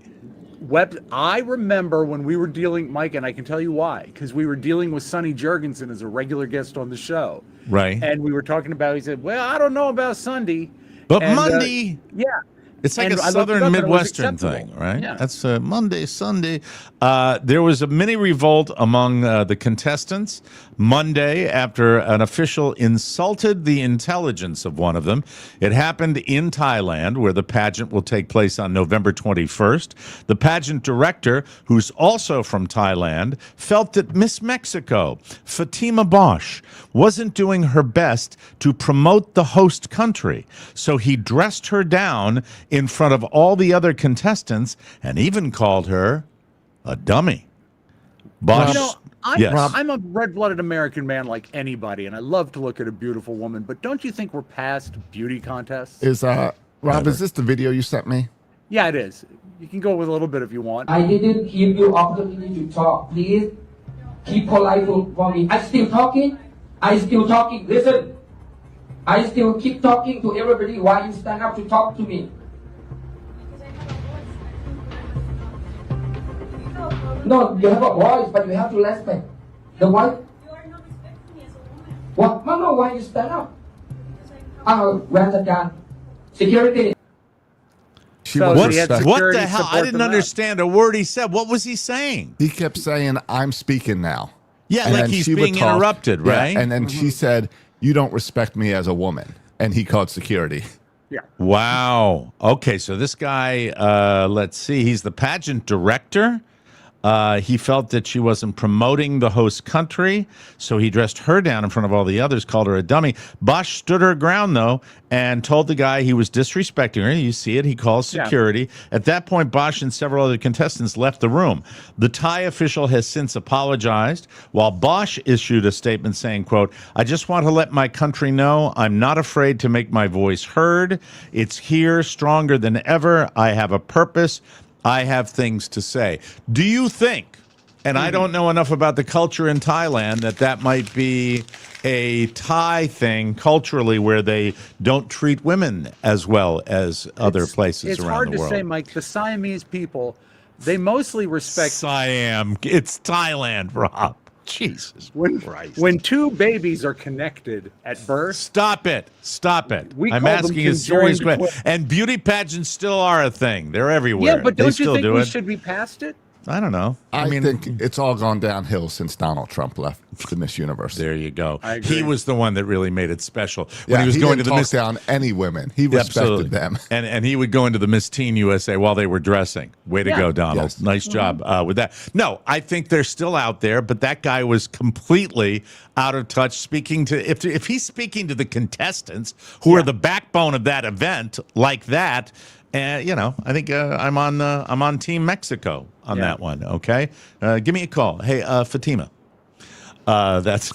I remember when we were dealing, Mike, and I can tell you why, because we were dealing with Sonny Jurgensen as a regular guest on the show. Right. And we were talking about, he said, well, I don't know about Sunday. But And, Monday. Yeah. It's like And a I looked it Southern up and it was Midwestern acceptable. thing, right? Yeah. That's Monday, Sunday. There was a mini revolt among the contestants Monday after an official insulted the intelligence of one of them. It happened in Thailand, where the pageant will take place on November 21st. The pageant director, who's also from Thailand, felt that Miss Mexico, Fatima Bosch, wasn't doing her best to promote the host country. So he dressed her down in front of all the other contestants and even called her a dummy. Bosch, You know, yes. I'm a red-blooded American man like anybody, and I love to look at a beautiful woman. But don't you think we're past beauty contests? Rob, is this the video you sent me? Yeah, it is. You can go with a little bit if you want. I didn't give you opportunity to talk. Please keep polite for me. I still talking. Listen. I still keep talking to everybody. Why you stand up to talk to me? No, you have a voice, but you have to respect. The what? You are not respecting me as a woman. What? No, why you stand up? Where's the gun? Security. She So was he had respect- What security the hell? I support didn't from that. understand a word he said. What was he saying? He kept saying, I'm speaking now. Yeah, And like then he's she would being talk. interrupted, Yeah, right? and then she said, you don't respect me as a woman. And he called security. Yeah. Wow. Okay, so this guy, let's see, he's the pageant director. He felt that she wasn't promoting the host country, so he dressed her down in front of all the others, called her a dummy. Bosch stood her ground, though, and told the guy he was disrespecting her. You see it. He calls security. At that point, Bosch and several other contestants left the room. The Thai official has since apologized, while Bosch issued a statement saying, quote, I just want to let my country know I'm not afraid to make my voice heard. It's here, stronger than ever. I have a purpose. I have things to say. Do you think, and I don't know enough about the culture in Thailand, that might be a Thai thing culturally where they don't treat women as well as other places around the world? It's hard to say, Mike. The Siamese people, they mostly respect Siam. It's Thailand, Rob. Jesus Christ. when two babies are connected at birth. Stop it. Stop it. We I'm call them asking a serious conjoined question. And beauty pageants still are a thing. They're everywhere. Yeah, but They don't still you think do we it. should be past it? I don't know. I think it's all gone downhill since Donald Trump left the Miss Universe. There you go. I agree. He was the one that really made it special. When Yeah, he was going to didn't the talk Miss down any women. He respected Absolutely. them. And he would go into the Miss Teen USA while they were dressing. Way to Yeah. go, Donald. Yes. Nice job with that. No, I think they're still out there, but that guy was completely out of touch speaking to if he's speaking to the contestants who are the backbone of that event like that. And I think I'm on Team Mexico on that one. Okay, give me a call. Hey, Fatima. That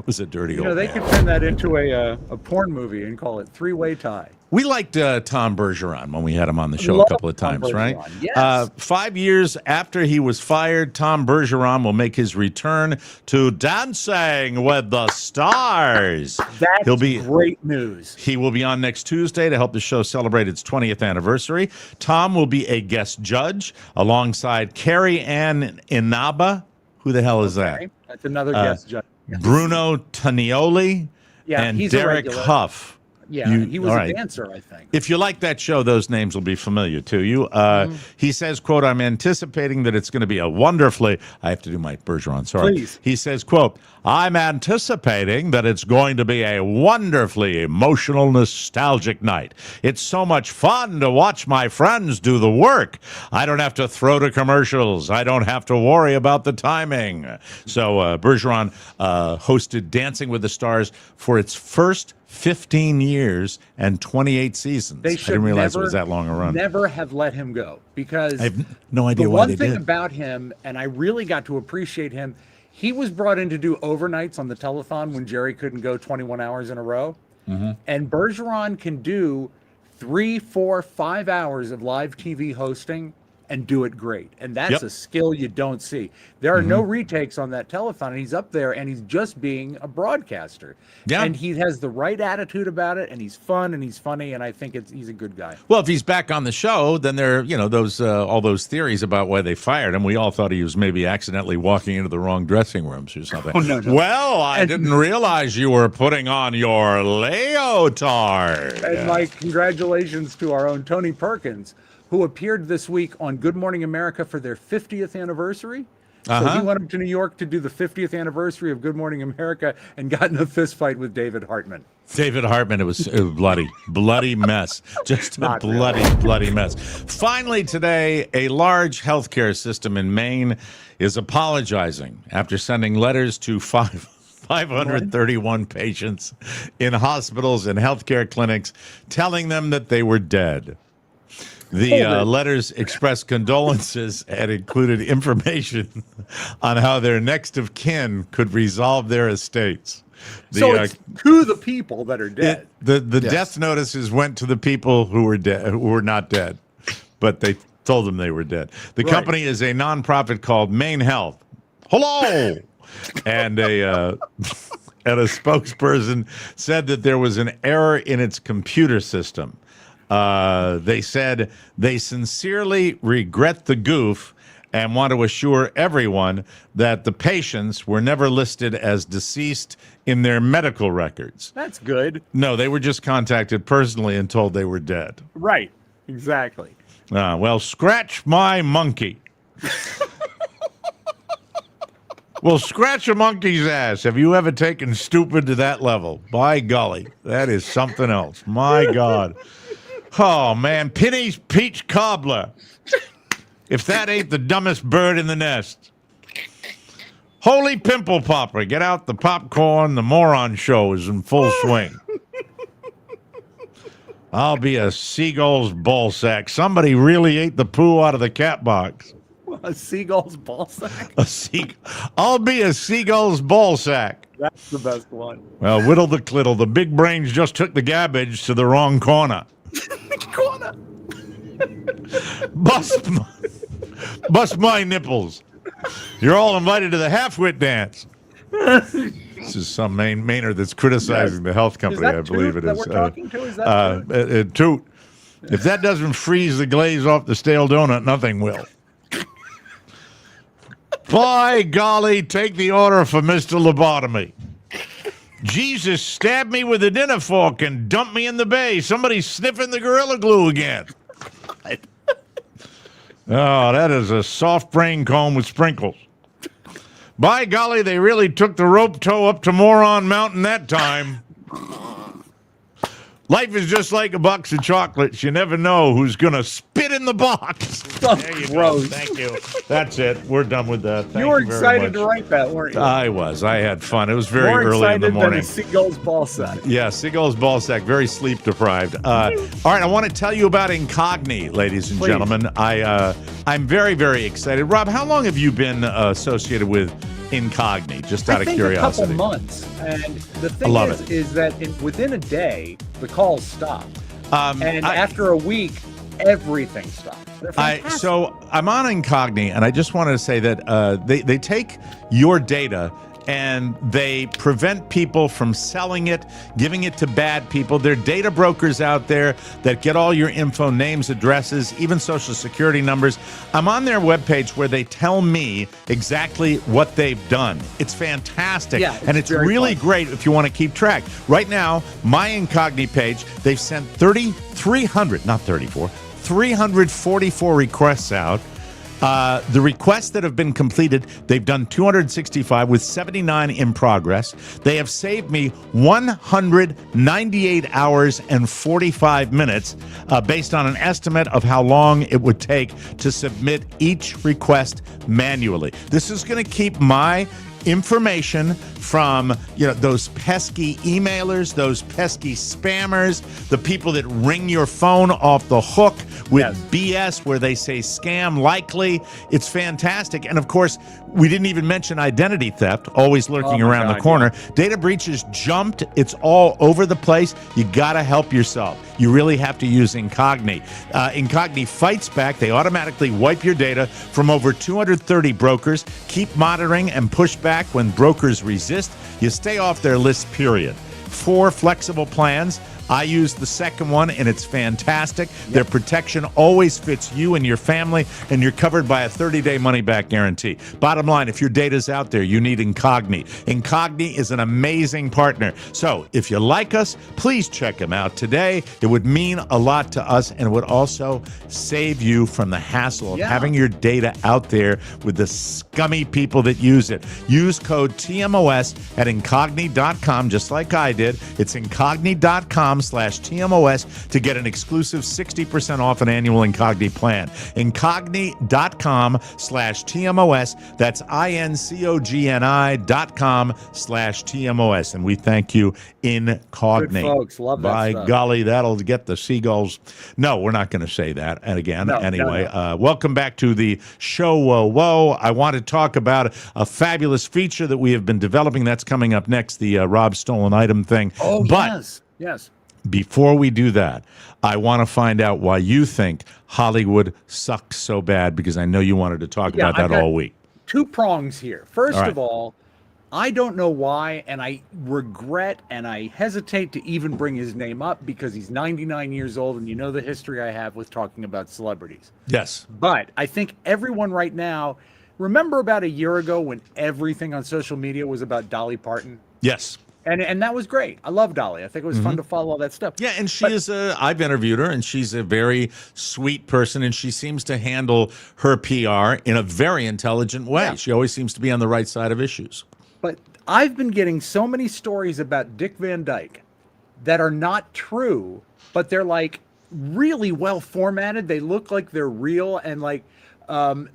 was a dirty old They man. could turn that into a porn movie and call it Three-Way Tie. We liked Tom Bergeron when we had him on the show a Love couple of Tom times, right? Bergeron, yes. 5 years after he was fired, Tom Bergeron will make his return to Dancing with the Stars. That's He'll be great news. He will be on next Tuesday to help the show celebrate its 20th anniversary. Tom will be a guest judge alongside Carrie Ann Inaba. Who the hell is Okay? that? That's another guest judge. Bruno Tanioli Yeah, and he's a Derek regular. Huff. Yeah, he was all a right. dancer, I think. If you like that show, those names will be familiar to you. He says, quote, I'm anticipating that it's going to be a wonderfully, I have to do my Bergeron, sorry. Please. He says, quote, I'm anticipating that it's going to be a wonderfully emotional, nostalgic night. It's so much fun to watch my friends do the work. I don't have to throw to commercials. I don't have to worry about the timing. So Bergeron hosted Dancing with the Stars for its first 15 years and 28 seasons. They I should didn't realize it was that long a run. Never have let him go, because I have no idea the why one they thing did. about him, and I really got to appreciate him, he was brought in to do overnights on the telethon when Jerry couldn't go 21 hours in a row. Mm-hmm. And Bergeron can do 3, 4, 5 hours of live TV hosting and do it great. And that's Yep. a skill you don't see. There are no retakes on that telethon, and he's up there and he's just being a broadcaster. Yeah. And he has the right attitude about it, and he's fun and he's funny, and I think he's a good guy. Well, if he's back on the show, then there, those all those theories about why they fired him. We all thought he was maybe accidentally walking into the wrong dressing rooms or something. Oh, no. Well, I didn't realize you were putting on your leotard. And my congratulations to our own Tony Perkins, who appeared this week on Good Morning America for their 50th anniversary. So he went up to New York to do the 50th anniversary of Good Morning America and got in a fist fight with David Hartman. David Hartman, it was a bloody mess. Just a bloody mess. Finally today, a large healthcare system in Maine is apologizing after sending letters to 531 patients in hospitals and healthcare clinics telling them that they were dead. The letters expressed condolences and included information on how their next of kin could resolve their estates. So it's to the people that are dead. The death notices went to the people who were dead, who were not dead, but they told them they were dead. The company is a nonprofit called Maine Health. Hello, and a spokesperson said that there was an error in its computer system. They said they sincerely regret the goof and want to assure everyone that the patients were never listed as deceased in their medical records. That's good. No, they were just contacted personally and told they were dead. Right. Exactly. Well, scratch my monkey. Well, scratch a monkey's ass. Have you ever taken stupid to that level? By golly, that is something else. My God. Oh, man. Penny's peach cobbler. If that ain't the dumbest bird in the nest. Holy pimple popper. Get out the popcorn. The moron show is in full swing. I'll be a seagull's ball sack. Somebody really ate the poo out of the cat box. A seagull's ball sack? I'll be a seagull's ball sack. That's the best one. Well, whittle the clittle. The big brains just took the garbage to the wrong corner. Corner. Bust my nipples. You're all invited to the half-wit dance. This is some Mainer that's criticizing the health company, I believe it is. That we're talking to? Is that Toot. If that doesn't freeze the glaze off the stale donut, nothing will. By golly, take the order for Mr. Lobotomy. Jesus stabbed me with a dinner fork and dumped me in the bay. Somebody's sniffing the Gorilla Glue again. Oh, that is a soft brain comb with sprinkles. By golly, they really took the rope tow up to Moron Mountain that time. Life is just like a box of chocolates. You never know who's going to spit in the box. There you go. Thank you. That's it. We're done with that. Thank you were very excited much. to write that, weren't you? I was. I had fun. It was very More early in the excited morning. than a seagull's ball sack. Yeah, seagull's ball sack, very sleep deprived. All right, I want to tell you about Incogni, ladies and gentlemen. I'm very, very excited. Rob, how long have you been associated with Incogni? Just out of curiosity. A couple months. And the thing is that within a day, the calls stopped. And after a week, everything stopped. So I'm on Incogni, and I just wanted to say that they take your data and they prevent people from selling it, giving it to bad people. There are data brokers out there that get all your info, names, addresses, even social security numbers. I'm on their webpage where they tell me exactly what they've done. It's fantastic. Yeah, and it's very really fun. great if you want to keep track. Right now, my Incogni page, they've sent 344 requests out. The requests that have been completed, they've done 265 with 79 in progress. They have saved me 198 hours and 45 minutes based on an estimate of how long it would take to submit each request manually. This is going to keep my information from those pesky emailers, those pesky spammers, the people that ring your phone off the hook with BS where they say scam likely. It's fantastic. And of course, we didn't even mention identity theft, always lurking around the corner. Data breaches jumped. It's all over the place. You got to help yourself. You really have to use Incogni. Incogni fights back. They automatically wipe your data from over 230 brokers. Keep monitoring and push back when brokers resist. You stay off their list, period. 4 flexible plans. I use the second one, and it's fantastic. Their protection always fits you and your family, and you're covered by a 30-day money-back guarantee. Bottom line, if your data's out there, you need Incogni. Incogni is an amazing partner. So if you like us, please check them out today. It would mean a lot to us, and it would also save you from the hassle of having your data out there with the scummy people that use it. Use code TMOS at Incogni.com, just like I did. It's Incogni.com/TMOS to get an exclusive 60% off an annual Incogni plan. Incogni.com/TMOS. That's INCOGNI.com/TMOS. And we thank you, Incogni. Good folks, love that By stuff. golly, that'll get the seagulls. No, we're not going to say that. And again, welcome back to the show. Whoa. I want to talk about a fabulous feature that we have been developing. That's coming up next, the Rob Stolen Item thing. Oh, but yes. before we do that, I want to find out why you think Hollywood sucks so bad, because I know you wanted to talk about that all week. 2 prongs here. First All right. of all, I don't know why, and I regret and I hesitate to even bring his name up because he's 99 years old, and you know the history I have with talking about celebrities. Yes. But I think everyone right now, remember about a year ago when everything on social media was about Dolly Parton? Yes. And that was great. I love Dolly. I think it was fun to follow all that stuff. Yeah, and I've interviewed her, and she's a very sweet person, and she seems to handle her PR in a very intelligent way. Yeah. She always seems to be on the right side of issues. But I've been getting so many stories about Dick Van Dyke that are not true, but they're like really well formatted. They look like they're real, and like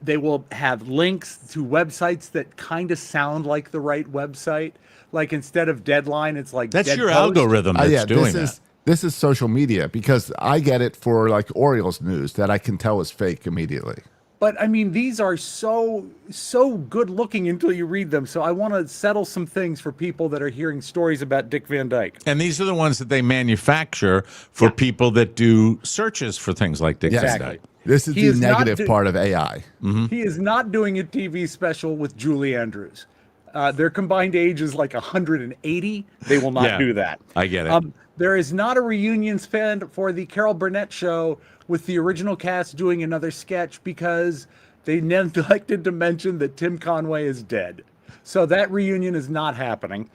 they will have links to websites that kind of sound like the right website. Like instead of Deadline, it's like That's Dead your Post. algorithm that's doing that. This is social media, because I get it for like Orioles news that I can tell is fake immediately. But I mean, these are so good looking until you read them. So I want to settle some things for people that are hearing stories about Dick Van Dyke. And these are the ones that they manufacture for people that do searches for things like Dick Van Exactly. Dyke. This is He the is not negative part of AI. He is not doing a TV special with Julie Andrews. Their combined age is like 180. They will not do that. I get it. There is not a reunion spend for the Carol Burnett show with the original cast doing another sketch because they neglected to mention that Tim Conway is dead. So that reunion is not happening.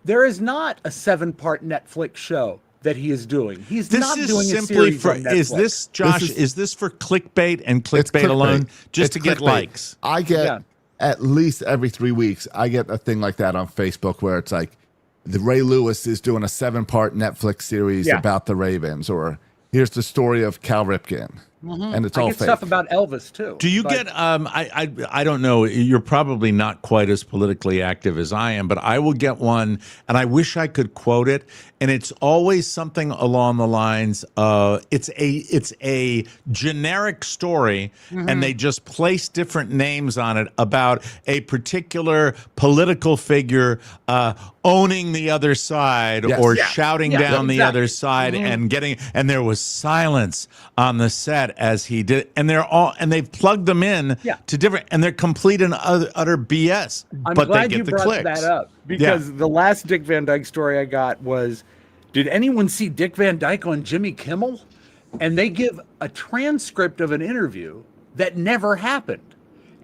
There is not a 7-part Netflix show that he is doing. He's This not is doing a simply series for on Netflix. is this Josh? Is this for clickbait and clickbait alone, just to get clickbait. likes? I get Yeah. at least every 3 weeks, I get a thing like that on Facebook where it's like, the Ray Lewis is doing a 7-part Netflix series about the Ravens, or here's the story of Cal Ripken, and it's I all get fake. stuff about Elvis too. Do you but- get? I don't know. You're probably not quite as politically active as I am, but I will get one, and I wish I could quote it. And it's always something along the lines of it's a generic story, and they just place different names on it about a particular political figure owning the other side or shouting down the exactly. other side and there was silence on the set, as he did, and they've plugged them in to different, and they're complete and utter BS. I'm but glad they get you the brought clicks. that up because the last Dick Van Dyke story I got was, did anyone see Dick Van Dyke on Jimmy Kimmel? And they give a transcript of an interview that never happened.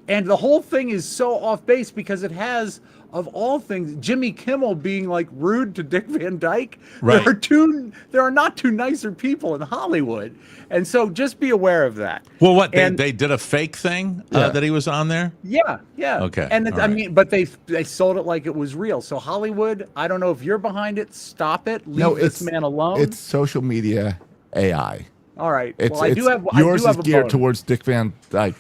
And the whole thing is so off base because it has, of all things, Jimmy Kimmel being like rude to Dick Van Dyke. Right. There are not two nicer people in Hollywood. And so just be aware of that. Well, what And- they did a fake thing that he was on there. Yeah. Okay, And all I right. mean, but they sold it like it was real. So Hollywood, I don't know if you're behind it. Stop it. Leave this man alone. It's social media AI. All right. It's, well, I do have yours I do have is a geared bone. towards Dick Van Dyke.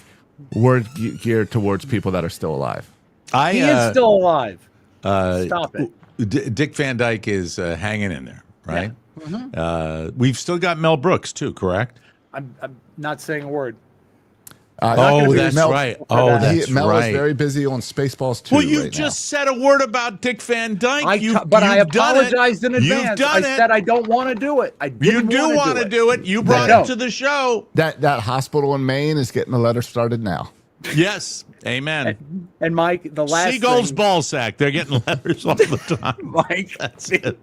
We're geared towards people that are still alive. He is still alive. Stop it. Dick Van Dyke is hanging in there, right? Yeah. We've still got Mel Brooks too, correct? I'm not saying a word. That's right. Oh, that's Mel right. is very busy on Spaceballs too. Well, you right just said a word about Dick Van Dyke. I You've apologized in done it. advance. You've done I it. said I don't want to do it. I didn't You do want to do it. You brought No. it to the show. now. That hospital in Maine is getting the letter started now. Yes. Amen. And Mike, the last Seagull's thing, ball sack. They're getting letters all the time. Mike, That's it.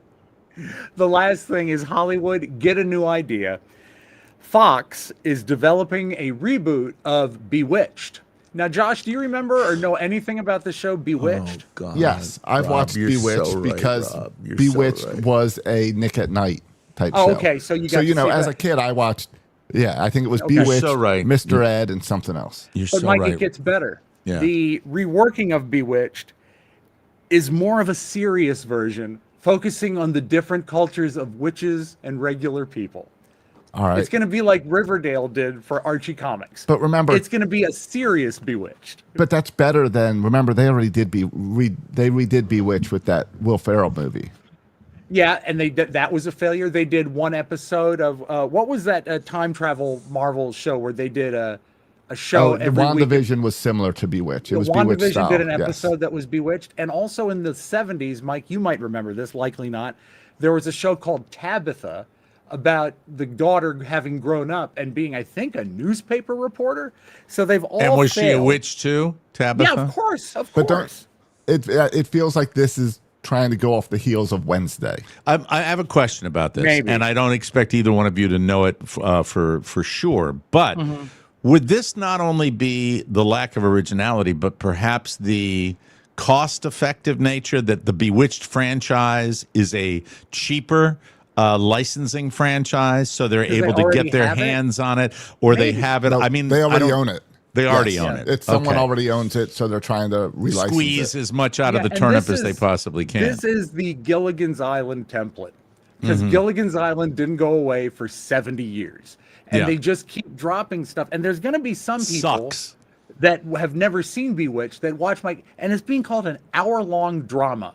the last thing is Hollywood, get a new idea. Fox is developing a reboot of Bewitched. Now, Josh, do you remember or know anything about the show Bewitched? God. Yes, I've Rob, watched you're Bewitched so right, because Rob. You're so Bewitched right. was a Nick at Night type Oh, show. okay, so you got so to you know, see as that. a kid, I watched. Yeah, I think it was Okay. Bewitched, You're so right. Mr. Ed, and something else. You're But so Mike, right. it gets better. Yeah. The reworking of Bewitched is more of a serious version, focusing on the different cultures of witches and regular people. All right, It's going to be like Riverdale did for Archie Comics. but remember, It's going to be a serious Bewitched. but that's better than. Remember, they already did they redid Bewitched with that Will Ferrell movie. Yeah, and that was a failure. They did one episode of what was that time travel Marvel show where they did a show the every week. WandaVision was similar to Bewitched. It was Bewitched WandaVision style. did an yes. episode that was Bewitched, and also in the 70s, Mike, you might remember this, likely not. There was a show called Tabitha about the daughter having grown up and being, I think, a newspaper reporter. So they've all And was she a failed. witch too, Tabitha? Yeah, of course, of But course. it feels like this is trying to go off the heels of Wednesday. I have a question about this, Maybe. and I don't expect either one of you to know it for sure. But would this not only be the lack of originality, but perhaps the cost-effective nature that the Bewitched franchise is a cheaper licensing franchise, so they're Because they able to already get their have it? hands on it, or they Maybe. have it? No, I mean, they I already don't- own it. They already Yes. own it. It's someone Okay. already owns it, so they're trying to relicense Squeeze it. as much out of Yeah, the and turnip this as they is- possibly can. This is the Gilligan's Island template. Because Mm-hmm. Gilligan's Island didn't go away for 70 years. And Yeah. they just keep dropping stuff. And there's going to be some people Sucks. that have never seen Bewitched that watch and it's being called an hour-long drama.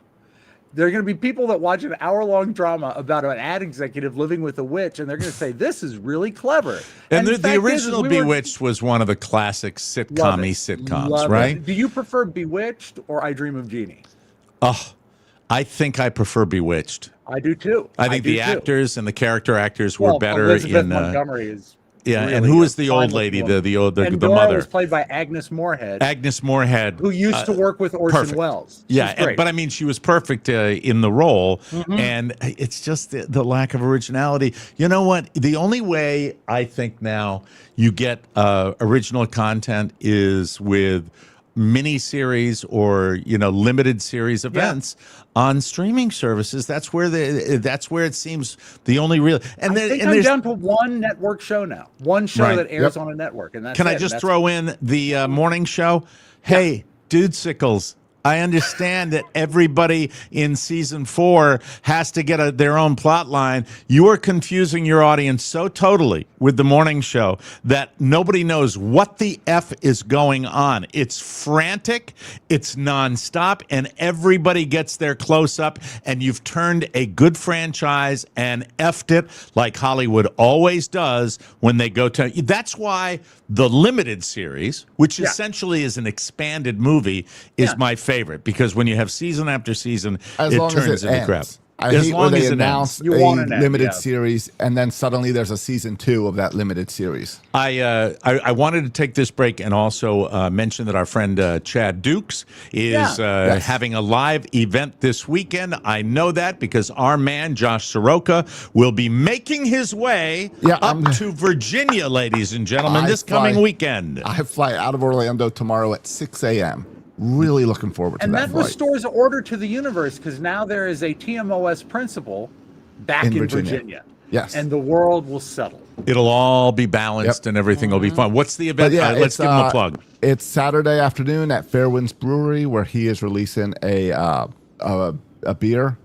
There are going to be people that watch an hour-long drama about an ad executive living with a witch, and they're going to say, this is really clever. And the the fact is original we were- Bewitched was one of the classic Love sitcom-y it. sitcoms, Love right? it. Do you prefer Bewitched or I Dream of Jeannie? Oh, I think I prefer Bewitched. I do too. I think do the too. actors and the character actors were Well, better Elizabeth in. Montgomery is Yeah, and really who a was the old timeless lady, woman. the and the Dora mother? was played by Agnes Moorehead, Agnes Moorehead, who used to work with Orson perfect. Welles. Yeah, She's great. but I mean, she was perfect in the role, Mm-hmm. and it's just the lack of originality. You know what? The only way I think now you get original content is with miniseries or limited series events on streaming services. That's where it seems the only real. And I then think and I'm there's. down to one network show now. One show Right. that airs Yep. on a network, and that's Can I it. just That's- throw in the morning show? Hey, Dude Sickles. I understand that everybody in season 4 has to get their own plot line. You are confusing your audience so totally with the morning show that nobody knows what the F is going on. It's frantic, it's nonstop, and everybody gets their close up, and you've turned a good franchise and F'd it like Hollywood always does when they go to. That's why the limited series, which essentially is an expanded movie, is my favorite, because when you have season after season, As it long as turns it into ends. crap. I As hate long when as they it announce ends. You a want an end, limited yeah. series and then suddenly there's a season 2 of that limited series. I wanted to take this break and also mention that our friend Chad Dukes is Yes. having a live event this weekend. I know that because our man Josh Soroka will be making his way up to Virginia, ladies and gentlemen, this coming weekend. I fly out of Orlando tomorrow at 6 a.m. Really looking forward to And that that flight. restores order to the universe because now there is a TMOS principal back in Virginia. Yes. And the world will settle. It'll all be balanced and everything will be fun. What's the event? Let's give him a plug. It's Saturday afternoon at Fairwinds Brewery, where he is releasing a beer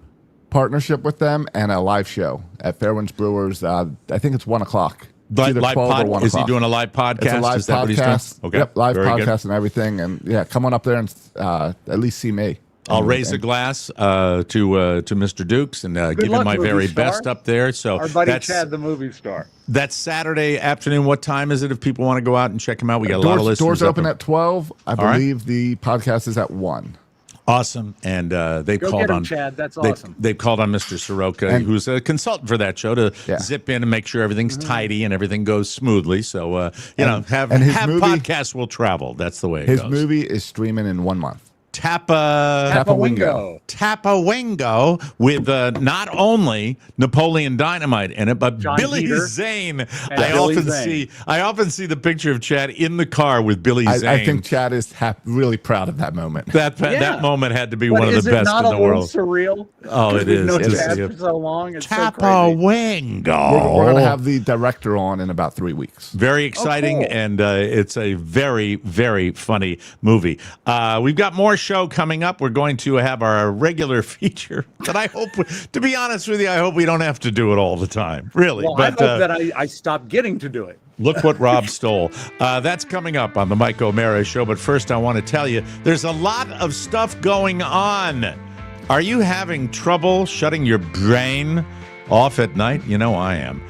partnership with them and a live show at Fairwinds Brewers. I think it's 1 o'clock. It's either 12 or 1 Is he o'clock. doing a live podcast? It's a live Is that podcast. what he's doing? Okay. Yep, live Very podcast good. and everything. And yeah, come on up there and at least see me. I'll raise a glass to Mr. Dukes and give him luck, my movie very star. best up there. So Our buddy that's, Chad, the movie star. That's Saturday afternoon. What time is it if people want to go out and check him out? We got a lot of listeners. Doors up open there. at 12. I right. believe the podcast is at 1. Awesome. And they've Go called get him, on Chad. That's they've- awesome. They've called on Mr. Soroka, who's a consultant for that show, to zip in and make sure everything's tidy and everything goes smoothly. So have podcasts will travel. That's the way it His goes. movie is streaming in 1 month. Tapawingo. Tapawingo with not only Napoleon Dynamite in it, but John Billy Heater Zane. and Billy Zane. I often see the picture of Chad in the car with Billy Zane. I think Chad is really proud of that moment. That moment had to be But one of is the it best not in the a little world. surreal? Oh, it We've is. known It's Chad a- for so long. It's so crazy. Tapawingo. We're going to have the director on in about 3 weeks. Very exciting, cool. and it's a very, very funny movie. We've got more show coming up. We're going to have our regular feature, but I hope, to be honest with you, I hope we don't have to do it all the time, really. Well, but, I hope that I stop getting to do it. Look what Rob stole. That's coming up on the Mike O'Mara Show, but first I want to tell you, there's a lot of stuff going on. Are you having trouble shutting your brain off at night? You know I am.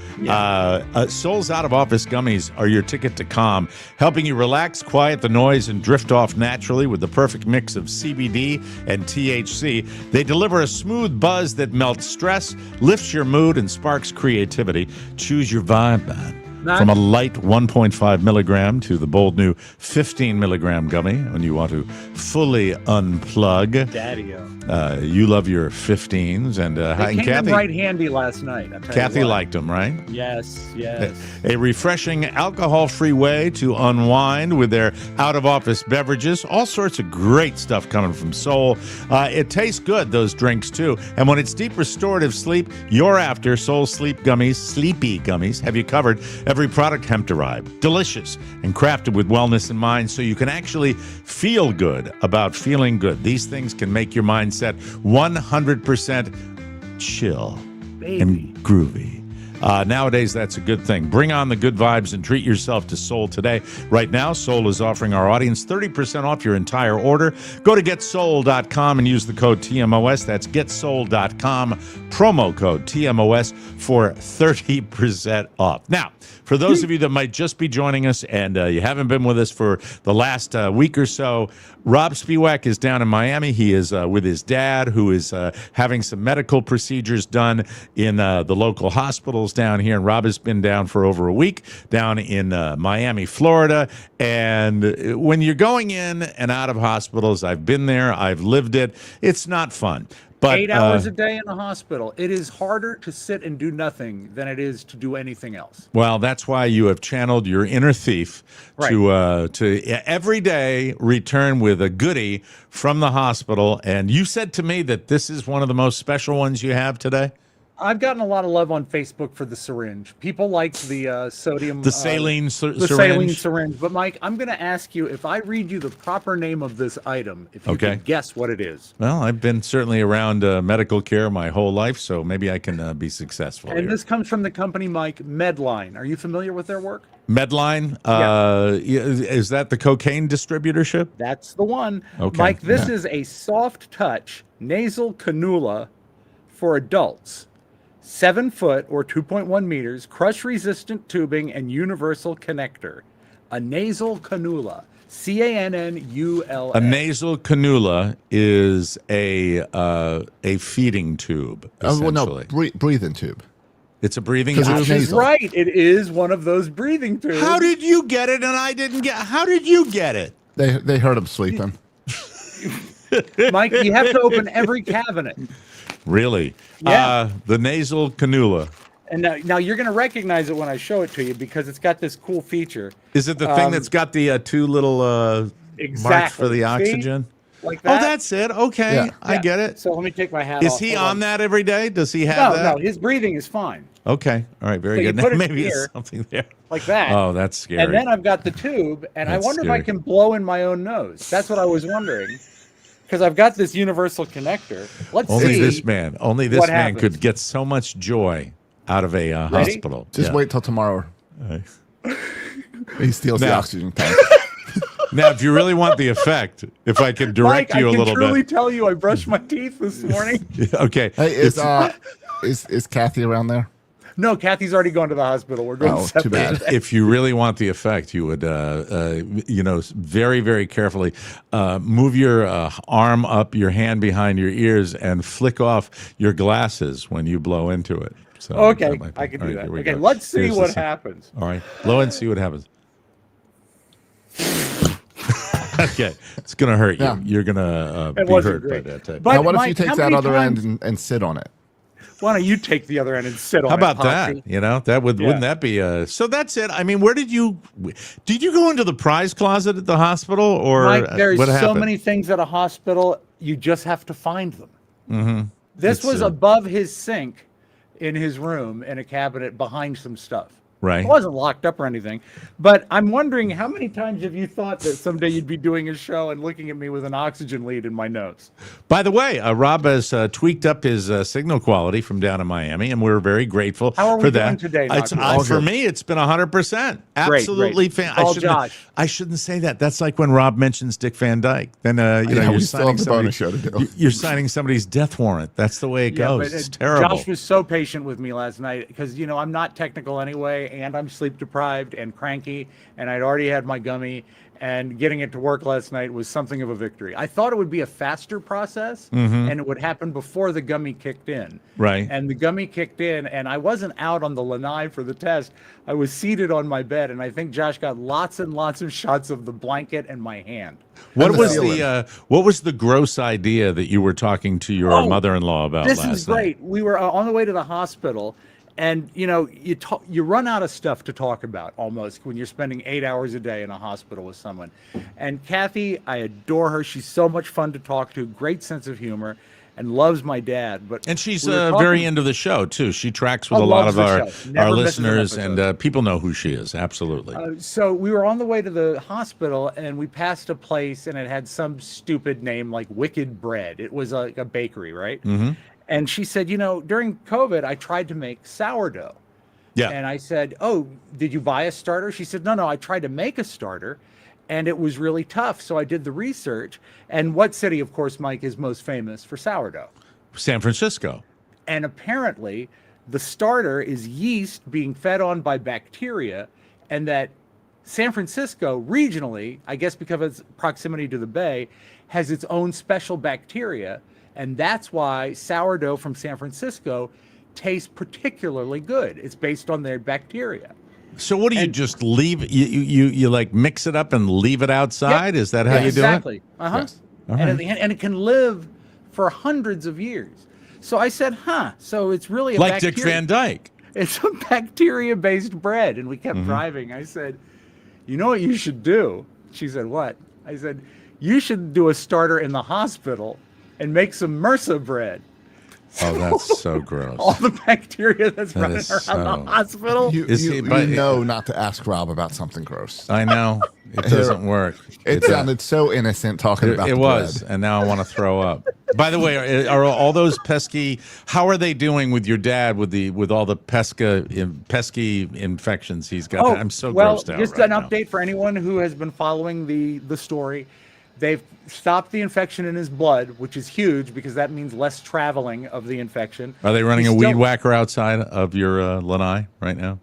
Soul's Out of Office Gummies are your ticket to calm, helping you relax, quiet the noise, and drift off naturally with the perfect mix of CBD and THC. They deliver a smooth buzz that melts stress, lifts your mood, and sparks creativity. Choose your vibe, man. From a light 1.5 milligram to the bold new 15 milligram gummy when you want to fully unplug. Daddy-o. You love your 15s. And, They and came in Kathy, right handy last night. Kathy liked them, right? Yes. A refreshing alcohol-free way to unwind with their out-of-office beverages. All sorts of great stuff coming from Soul. It tastes good, those drinks, too. And when it's deep restorative sleep, you're after Soul Sleep Gummies, Sleepy Gummies, have you covered. Every product hemp-derived, delicious, and crafted with wellness in mind so you can actually feel good about feeling good. These things can make your mindset 100% chill and groovy. Nowadays, that's a good thing. Bring on the good vibes and treat yourself to Soul today. Right now, Soul is offering our audience 30% off your entire order. Go to getsoul.com and use the code TMOS. That's getsoul.com, promo code TMOS for 30% off. Now, for those of you that might just be joining us and you haven't been with us for the last week or so, Robb Spiewak is down in Miami. He is with his dad, who is having some medical procedures done in the local hospitals down here. And Robb has been down for over a week down in Miami, Florida. And when you're going in and out of hospitals, I've been there, I've lived it. It's not fun. But 8 hours a day in the hospital. It is harder to sit and do nothing than it is to do anything else. Well, that's why you have channeled your inner thief to every day return with a goodie from the hospital. And you said to me that this is one of the most special ones you have today. I've gotten a lot of love on Facebook for the syringe. People like the sodium, The saline syringe. the saline syringe. But Mike, I'm going to ask you, if I read you the proper name of this item, if you can guess what it is. Well, I've been certainly around medical care my whole life, so maybe I can be successful. And this comes from the company, Mike, Medline. Are you familiar with their work? Medline, is that the cocaine distributorship? That's the one. Okay. Mike, this is a soft touch nasal cannula for adults. 7 foot or 2.1 meters, crush resistant tubing and universal connector. A nasal cannula. Cannula. A nasal cannula is a feeding tube. Oh, well, no, Essentially, breathing tube. it's a breathing 'Cause it's tube. nasal. Right. It is one of those breathing tubes. How did you get it and I didn't get? How did you get it? They heard him sleeping. Mike, you have to open every cabinet. Really? Yeah. The nasal cannula. And now you're going to recognize it when I show it to you because it's got this cool feature. Is it the thing that's got the two little marks Exactly. for the See? oxygen? Like that. Oh, that's it. Okay, Yeah. I get it. So let me take my hat off. Is he Hold on that every day? Does he have No, that? no, his breathing is fine. Okay. All right. Very So you good. put it Maybe here, there's something there. like that. Oh, that's scary. And then I've got the tube, and That's I wonder if scary. I can blow in my own nose. That's what I was wondering. Because I've got this universal connector. Let's only see. this man what man happens. could get so much joy out of a hospital. Just Yeah. wait till tomorrow. Right. He steals the Now- oxygen tank. Now, if you really want the effect, if I can direct Mike, you a I can little truly bit. tell you I brushed my teeth this morning. Okay. Hey, is Kathy around there? No, Kathy's already gone to the hospital. We're going Oh, separate. too bad. If you really want the effect, you would, very, very carefully move your arm up, your hand behind your ears, and flick off your glasses when you blow into it. So Okay, that might be- I can all do right, that. here we Okay, go. let's see Here's the what thing. happens. All right, blow and see what happens. Okay, it's gonna hurt you. Yeah. You're gonna It be wasn't hurt great. by that type. But Now, what Mike, if you how take that many other times- end and sit on it? Why don't you take the other end and sit on How it, about Potsy? that? You know, that would Yeah. wouldn't that be so that's it. I mean, where did you go into the prize closet at the hospital or Mike, there's what so happened? many things at a hospital, you just have to find them. Mm-hmm. This It's, was uh, above his sink in his room in a cabinet behind some stuff. Right. It wasn't locked up or anything. But I'm wondering how many times have you thought that someday you'd be doing a show and looking at me with an oxygen lead in my nose? By the way, Rob has tweaked up his signal quality from down in Miami, and we're very grateful How are we for doing that. today, It's, Knox? for me, it's been 100%. Great, Absolutely great. It's all Josh. I shouldn't say that. That's like when Rob mentions Dick Van Dyke. Then Yeah, you're we still signing have the bonus show to do. You're signing somebody's death warrant. That's the way it goes. but, It's terrible. Josh was so patient with me last night because, I'm not technical anyway, and I'm sleep deprived and cranky, and I'd already had my gummy, and getting it to work last night was something of a victory. I thought it would be a faster process, and it would happen before the gummy kicked in. Right. And the gummy kicked in, and I wasn't out on the lanai for the test. I was seated on my bed, and I think Josh got lots and lots of shots of the blanket and my hand. What And the was ceiling. what was the gross idea that you were talking to your Oh, mother-in-law about This last is great. We were on the way to the hospital, and you run out of stuff to talk about almost when you're spending 8 hours a day in a hospital with someone. And Kathy, I adore her. She's so much fun to talk to. Great sense of humor, and loves my dad. But And she's we were very talking- into the show too. She tracks with Oh, a lot loves of the our show. Never misses an listeners, episode. and people know who she is. Absolutely. So we were on the way to the hospital, and we passed a place, and it had some stupid name like Wicked Bread. It was like a bakery, right? Mm-hmm. And she said, during COVID, I tried to make sourdough. yeah. And I said, "Oh, did you buy a starter?" She said, No, I tried to make a starter, and it was really tough. So I did the research. And what city, of course, Mike, is most famous for sourdough? San Francisco. And apparently, the starter is yeast being fed on by bacteria, and that San Francisco, regionally, I guess because of its proximity to the bay, has its own special bacteria. And that's why sourdough from San Francisco tastes particularly good. It's based on their bacteria. So what do you just leave? You like mix it up and leave it outside? Yep. Is that how you do exactly. it? Uh-huh. Yes. And it can live for hundreds of years. So I said, so it's really a Like bacteria. Dick Van Dyke. It's a bacteria-based bread. And we kept Mm-hmm. driving. I said, you know what you should do? She said, what? I said, you should do a starter in the hospital and make some MRSA bread. Oh, that's so gross. All the bacteria that's That running is around so- the hospital. You, Is you, he- you but- know not to ask Rob about something gross. I know. It doesn't work. It sounded so innocent talking about It the was, bread. and now I want to throw up. By the way, are all those pesky? How are they doing with your dad with all the pesky infections he's got? I'm so grossed out. Just right an now. update for anyone who has been following the story. They've stopped the infection in his blood, which is huge because that means less traveling of the infection. Are they running He's a weed still- whacker outside of your lanai right now?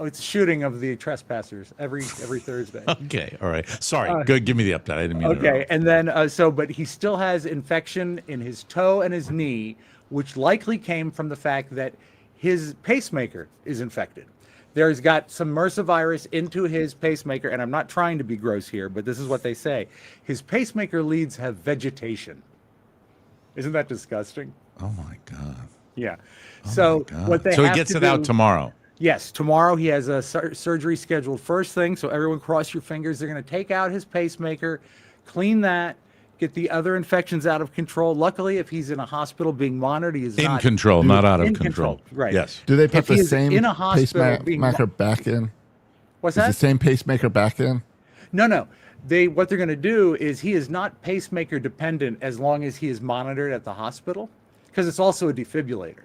Oh, it's a shooting of the trespassers every Thursday. Okay, all right. Sorry, go give me the update. I didn't mean to Okay, interrupt. and then but he still has infection in his toe and his knee, which likely came from the fact that his pacemaker is infected. There's got some MRSA virus into his pacemaker, and I'm not trying to be gross here, but this is what they say. His pacemaker leads have vegetation. Isn't that disgusting? Oh my God. Yeah. Oh So my God. what they So he have gets to it out do- tomorrow. Yes, tomorrow he has a surgery scheduled first thing. So everyone cross your fingers. They're going to take out his pacemaker, clean that, get the other infections out of control. Luckily, if he's in a hospital being monitored, he is In not control, not out of in control. Right. Yes. Do they put If he the is same in a hospital being pacemaker back in? What's Is that? the same pacemaker back in? No. What they're going to do is he is not pacemaker dependent as long as he is monitored at the hospital, because it's also a defibrillator.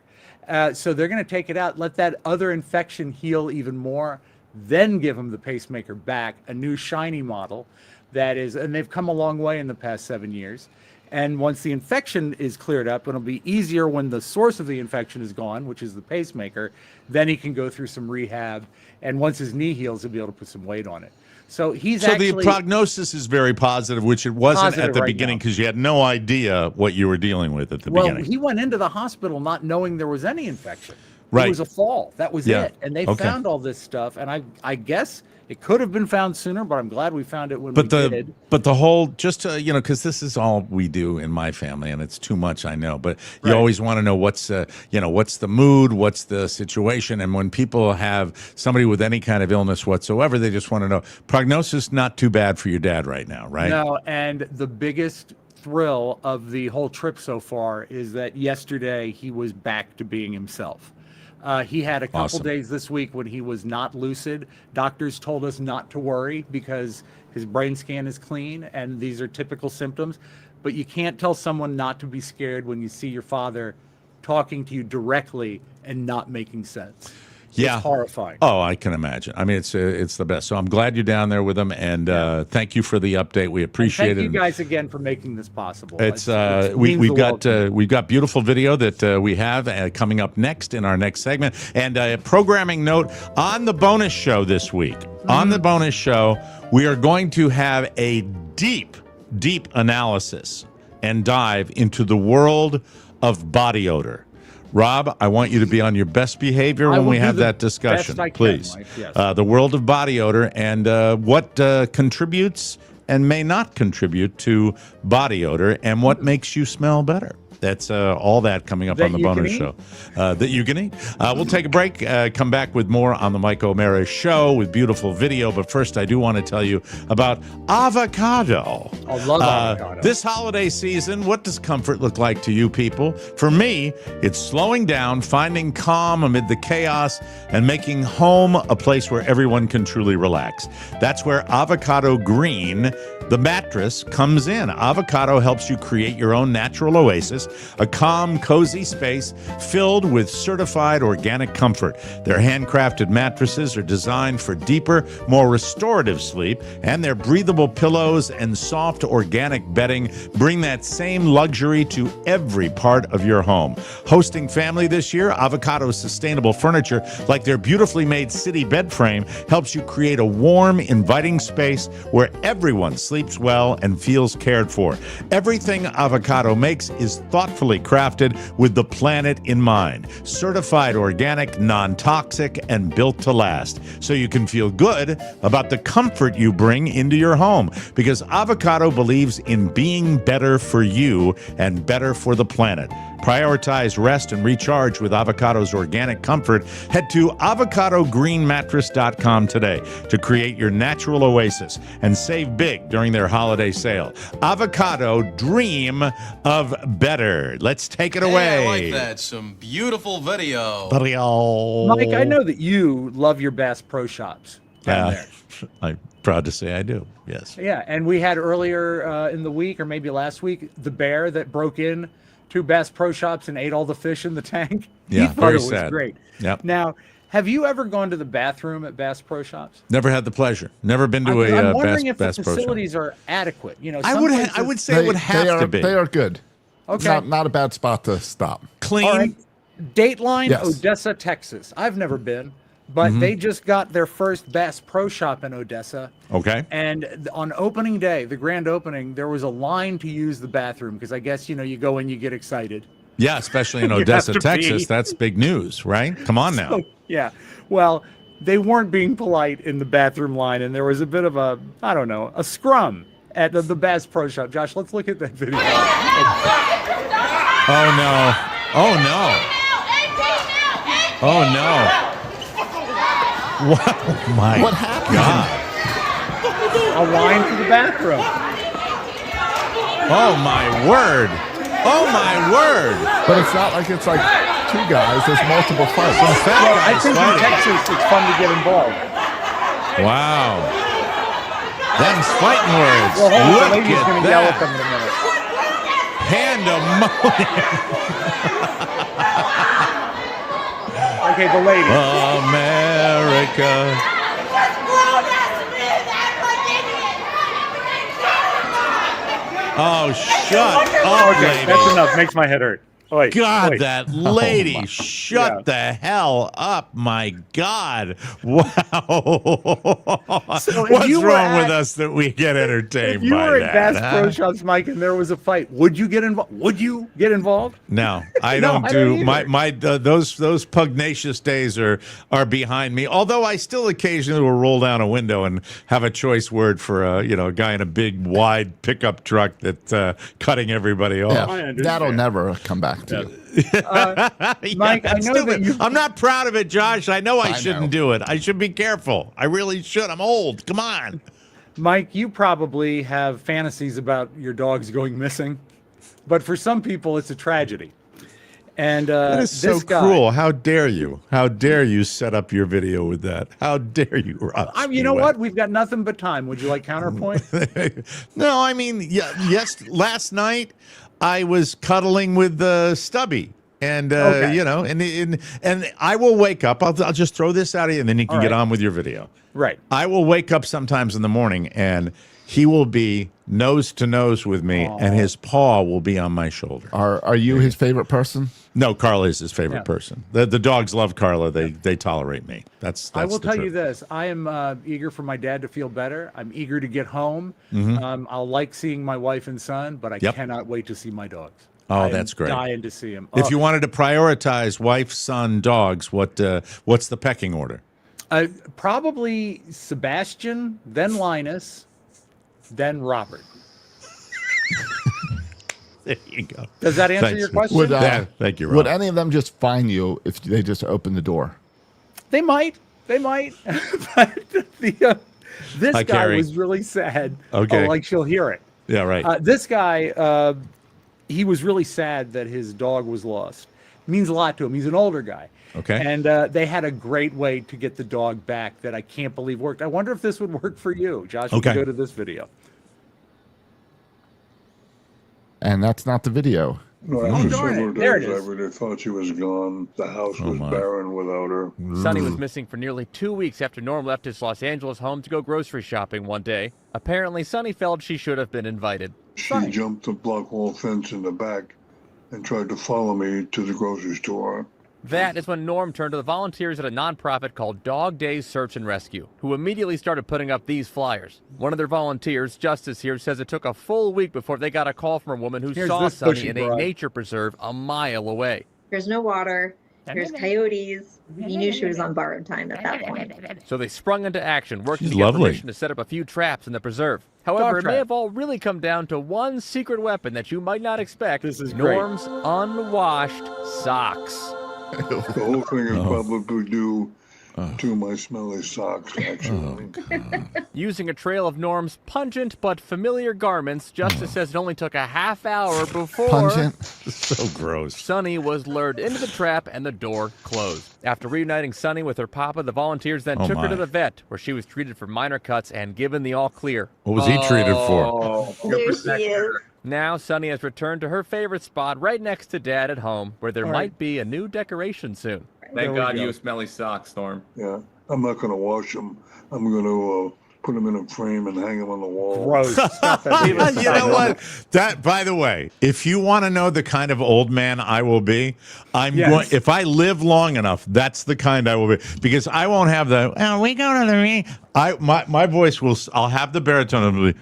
So they're going to take it out, let that other infection heal even more, then give him the pacemaker back, a new shiny model that is, and they've come a long way in the past 7 years. And once the infection is cleared up, it'll be easier when the source of the infection is gone, which is the pacemaker. Then he can go through some rehab. And once his knee heals, he'll be able to put some weight on it. So he's So actually the prognosis is very positive, which it wasn't Positive at the right beginning now. because you had no idea what you were dealing with at the well, beginning. he went into the hospital not knowing there was any infection. Right. It was a fall. That was Yeah. it. And they Okay. found all this stuff. And I guess it could have been found sooner, but I'm glad we found it when But we did. the whole just to, because this is all we do in my family, and it's too much, I know. But you Right. always want to know what's the mood, what's the situation, and when people have somebody with any kind of illness whatsoever, they just want to know prognosis not too bad for your dad right now, right? No, and the biggest thrill of the whole trip so far is that yesterday he was back to being himself. He had a couple Awesome. days this week when he was not lucid. Doctors told us not to worry because his brain scan is clean and these are typical symptoms. But you can't tell someone not to be scared when you see your father talking to you directly and not making sense. Yeah. It's horrifying. Oh, I can imagine. I mean, it's the best. So I'm glad you're down there with them, and thank you for the update. We appreciate Thank it. you guys again for making this possible. It's it we've means the world got to me. we've got beautiful video that we have coming up next in our next segment, and a programming note on the bonus show this week. On the bonus show, we are going to have a deep analysis and dive into the world of body odor. Rob, I want you to be on your best behavior I when will we do have the that discussion, best I can, please. Mike, yes. The world of body odor and what contributes and may not contribute to body odor and what makes you smell better. That's all that coming up That on the you can bonus eat? show. That you can eat. We'll take a break, come back with more on the Mike O'Mara Show with beautiful video. But first, I do want to tell you about avocado. I love avocado. This holiday season, what does comfort look like to you people? For me, it's slowing down, finding calm amid the chaos, and making home a place where everyone can truly relax. That's where Avocado Green, the mattress, comes in. Avocado helps you create your own natural oasis, a calm, cozy space filled with certified organic comfort. Their handcrafted mattresses are designed for deeper, more restorative sleep, and their breathable pillows and soft organic bedding bring that same luxury to every part of your home. Hosting family this year, Avocado's sustainable furniture, like their beautifully made city bed frame, helps you create a warm, inviting space where everyone sleeps well and feels cared for. Everything Avocado makes is thoughtfully crafted with the planet in mind. Certified organic, non-toxic, and built to last. So you can feel good about the comfort you bring into your home. Because Avocado believes in being better for you and better for the planet. Prioritize rest and recharge with Avocado's organic comfort. Head to avocadogreenmattress.com today to create your natural oasis and save big during their holiday sale. Avocado, dream of better. Let's take it away. Hey, I like that. Some beautiful video. Mike, I know that you love your Bass Pro Shops down there. I'm proud to say I do. Yes. Yeah, and we had earlier in the week, or maybe last week, the bear that broke in to Bass Pro Shops and ate all the fish in the tank. Yeah, He thought very it was sad. great. Yep. Now, have you ever gone to the bathroom at Bass Pro Shops? Never had the pleasure. Never been to I'm a wondering if Bass the Pro Shop. facilities are adequate. You know, I some would places- say it would have to be They are good. Okay. Not a bad spot to stop. clean. All right. Dateline, Yes. Odessa, Texas. I've never been. but they just got their first Bass Pro Shop in Odessa. Okay. And on opening day, the grand opening, there was a line to use the bathroom because I guess, you go in, you get excited. Yeah, especially in You have Odessa, to Texas. be. That's big news, right? Come on now. So, yeah. Well, they weren't being polite in the bathroom line, and there was a bit of a scrum at the Bass Pro Shop. Josh, let's look at that video. Oh, no. Oh, no. Oh, no. Oh, my What happened? God. A line to the bathroom. Oh, my word. Oh, my word. But it's not like it's like two guys. There's multiple fights. Some fat Well, I guys think in fighting. Texas it's fun to get involved. Wow. Them's fighting words. Well, hold on, the Look lady's at going to yell at that. them in a minute. Pandemonium. Okay, the lady. America. Oh, shut up, Okay, lady. that's enough. Makes my head hurt. Oi, God, oi. that lady, shut Yeah. the hell up, my God. Wow. So if What's you were wrong with at- us that we get entertained If you by were that? at Bass huh? Pro Shops, Mike, and there was a fight, would you get involved? Would you get involved? No, I No, don't I do don't my either. those pugnacious days are behind me. Although I still occasionally will roll down a window and have a choice word for a guy in a big wide pickup truck that's cutting everybody off. Yeah, understand. that'll never come back to you. Mike, I that's know that stupid. you- I'm not proud of it, Josh. I know I I shouldn't know. do it. I should be careful. I really should. I'm old. Come on. Mike, you probably have fantasies about your dogs going missing, but for some people, it's a tragedy. And That is so this guy, cruel. How dare you? How dare you set up your video with that? How dare you, Rob? you know what? We've got nothing but time. Would you like counterpoint? No, I mean, yes. Last night I was cuddling with Stubby, and Okay. and I will wake up. I'll just throw this out of you, and then you can All get right. on with your video. Right. I will wake up sometimes in the morning, and he will be nose to nose with me, and his paw will be on my shoulder. Are you his favorite person? No, Carla is his favorite Yeah. person. The dogs love Carla. They tolerate me. That's I will the tell you truth. this. I am eager for my dad to feel better. I'm eager to get home. I'll like seeing my wife and son, but I Yep. cannot wait to see my dogs. Oh, I'm that's great. Dying to see him. If you wanted to prioritize wife, son, dogs, what's the pecking order? Probably Sebastian, then Linus, then Robert. There you go. Does that answer Thanks, your man. question? Would Thank you, Rob. would any of them just fine you if they just open the door? They might. But this Hi, guy Carrie. was really sad. Okay. Oh, like she'll hear it. Yeah, right. This guy, he was really sad that his dog was lost. Means a lot to him. He's an older guy. Okay. And they had a great way to get the dog back that I can't believe worked. I wonder if this would work for you, Josh. We can Okay. go to this video. And that's not the video. No, after darn it. several There it days, I is. really thought she was gone. The house was my. barren without her. Sonny was missing for nearly 2 weeks after Norm left his Los Angeles home to go grocery shopping one day. Apparently, Sonny felt she should have been invited. She jumped the block wall fence in the back and tried to follow me to the grocery store. That is when Norm turned to the volunteers at a nonprofit called Dog Days Search and Rescue, who immediately started putting up these flyers. One of their volunteers, Justice here, says it took a full week before they got a call from a woman who Here's saw this Sonny bushy in a broad. nature preserve a mile away. There's no water. There's coyotes. He knew she was on borrowed time at that point. So they sprung into action, working She's to get lovely. permission to set up a few traps in the preserve. However, it may trap. have all really come down to one secret weapon that you might not expect. This is great. Norm's unwashed socks. The whole thing Oh. is probably due to my smelly socks, actually. Using a trail of Norm's pungent but familiar garments, Justice says it only took a half hour before Pungent. So gross. Sonny was lured into the trap and the door closed. After reuniting Sonny with her papa, the volunteers then Oh, took her to my. the vet, where she was treated for minor cuts and given the all clear. What was he treated for? There she is. Now, Sonny has returned to her favorite spot right next to Dad at home, where there All might right. be a new decoration soon. There Thank we God go. you have smelly socks, Norm. Yeah, I'm not going to wash them. I'm going to put them in a frame and hang them on the wall. Gross. Stop that. You know what? That, by the way, if you want to know the kind of old man I will be, going. If I live long enough, that's the kind I will be, because I won't have the. Oh, we go to the. My voice will. I'll have the baritone. I'll be,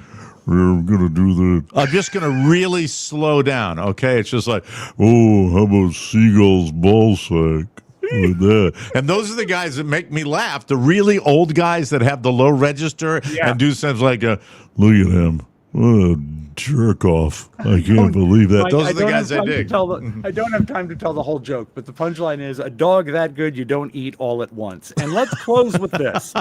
we're gonna do the. I'm just gonna really slow down. Okay, it's just like, oh, how about Seagull's ballsack? With that. And those are the guys that make me laugh. The really old guys that have the low register and do something like, look at him. What a jerk off. I can't believe that. Those are the guys I dig. I don't have time to tell the whole joke, but the punchline is, a dog that good, you don't eat all at once. And let's close with this.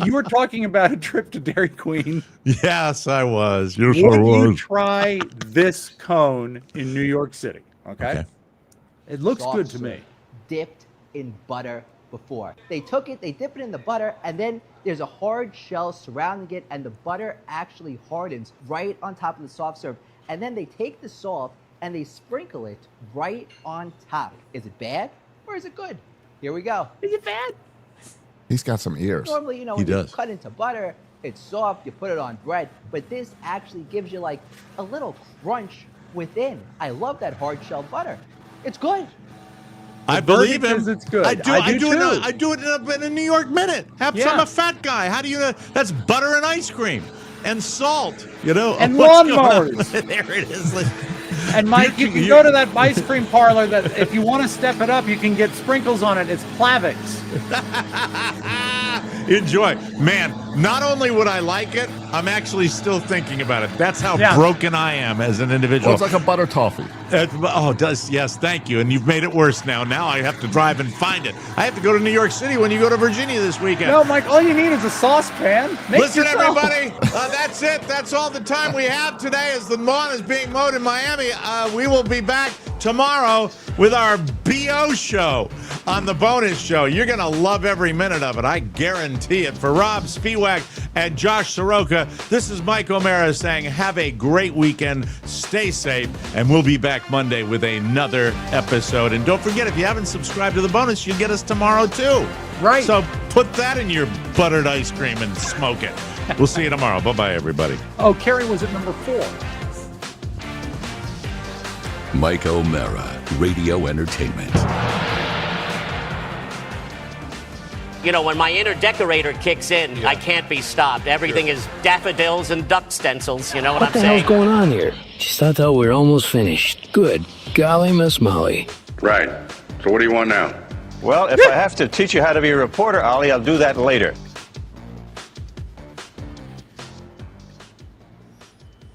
You were talking about a trip to Dairy Queen. Yes, I was. Yes, Would I was. you try this cone in New York City? Okay. It looks good to me. Dipped in butter before. They took it, they dip it in the butter, and then there's a hard shell surrounding it, and the butter actually hardens right on top of the soft serve. And then they take the salt and they sprinkle it right on top. Is it bad or is it good? Here we go. Is it bad? He's got some ears. Normally, when you cut into butter, it's soft, you put it on bread, but this actually gives you like a little crunch within. I love that hard shell butter. It's good. I believe him. It's good. I do it in a New York minute. I'm a fat guy. How do you know? That's butter and ice cream and salt. And lawnmowers. There it is. And Mike, you can go to that ice cream parlor that if you want to step it up, you can get sprinkles on it. It's Plavix. Enjoy. Man, not only would I like it, I'm actually still thinking about it. That's how broken I am as an individual. Well, it's like a butter toffee. It does. Yes, thank you. And you've made it worse now. Now I have to drive and find it. I have to go to New York City when you go to Virginia this weekend. No, Mike, all you need is a saucepan. Listen, everybody. That's it. That's all the time we have today as the lawn is being mowed in Miami. We will be back tomorrow with our BO show on the bonus show. You're going to love every minute of it. I guarantee it. For Robb Spiewak and Josh Soroka, this is Mike O'Mara saying have a great weekend. Stay safe. And we'll be back Monday with another episode. And don't forget, if you haven't subscribed to the bonus, you'll get us tomorrow too. Right. So put that in your buttered ice cream and smoke it. We'll see you tomorrow. Bye-bye, everybody. Oh, Carrie was at number 4. Mike O'Mara, Radio Entertainment. When my inner decorator kicks in, I can't be stopped. Everything is daffodils and duck stencils. You know what I'm saying? What the hell's going on here? Just thought we're almost finished. Good. Golly, Miss Molly. Right. So what do you want now? Well, if I have to teach you how to be a reporter, Ollie, I'll do that later.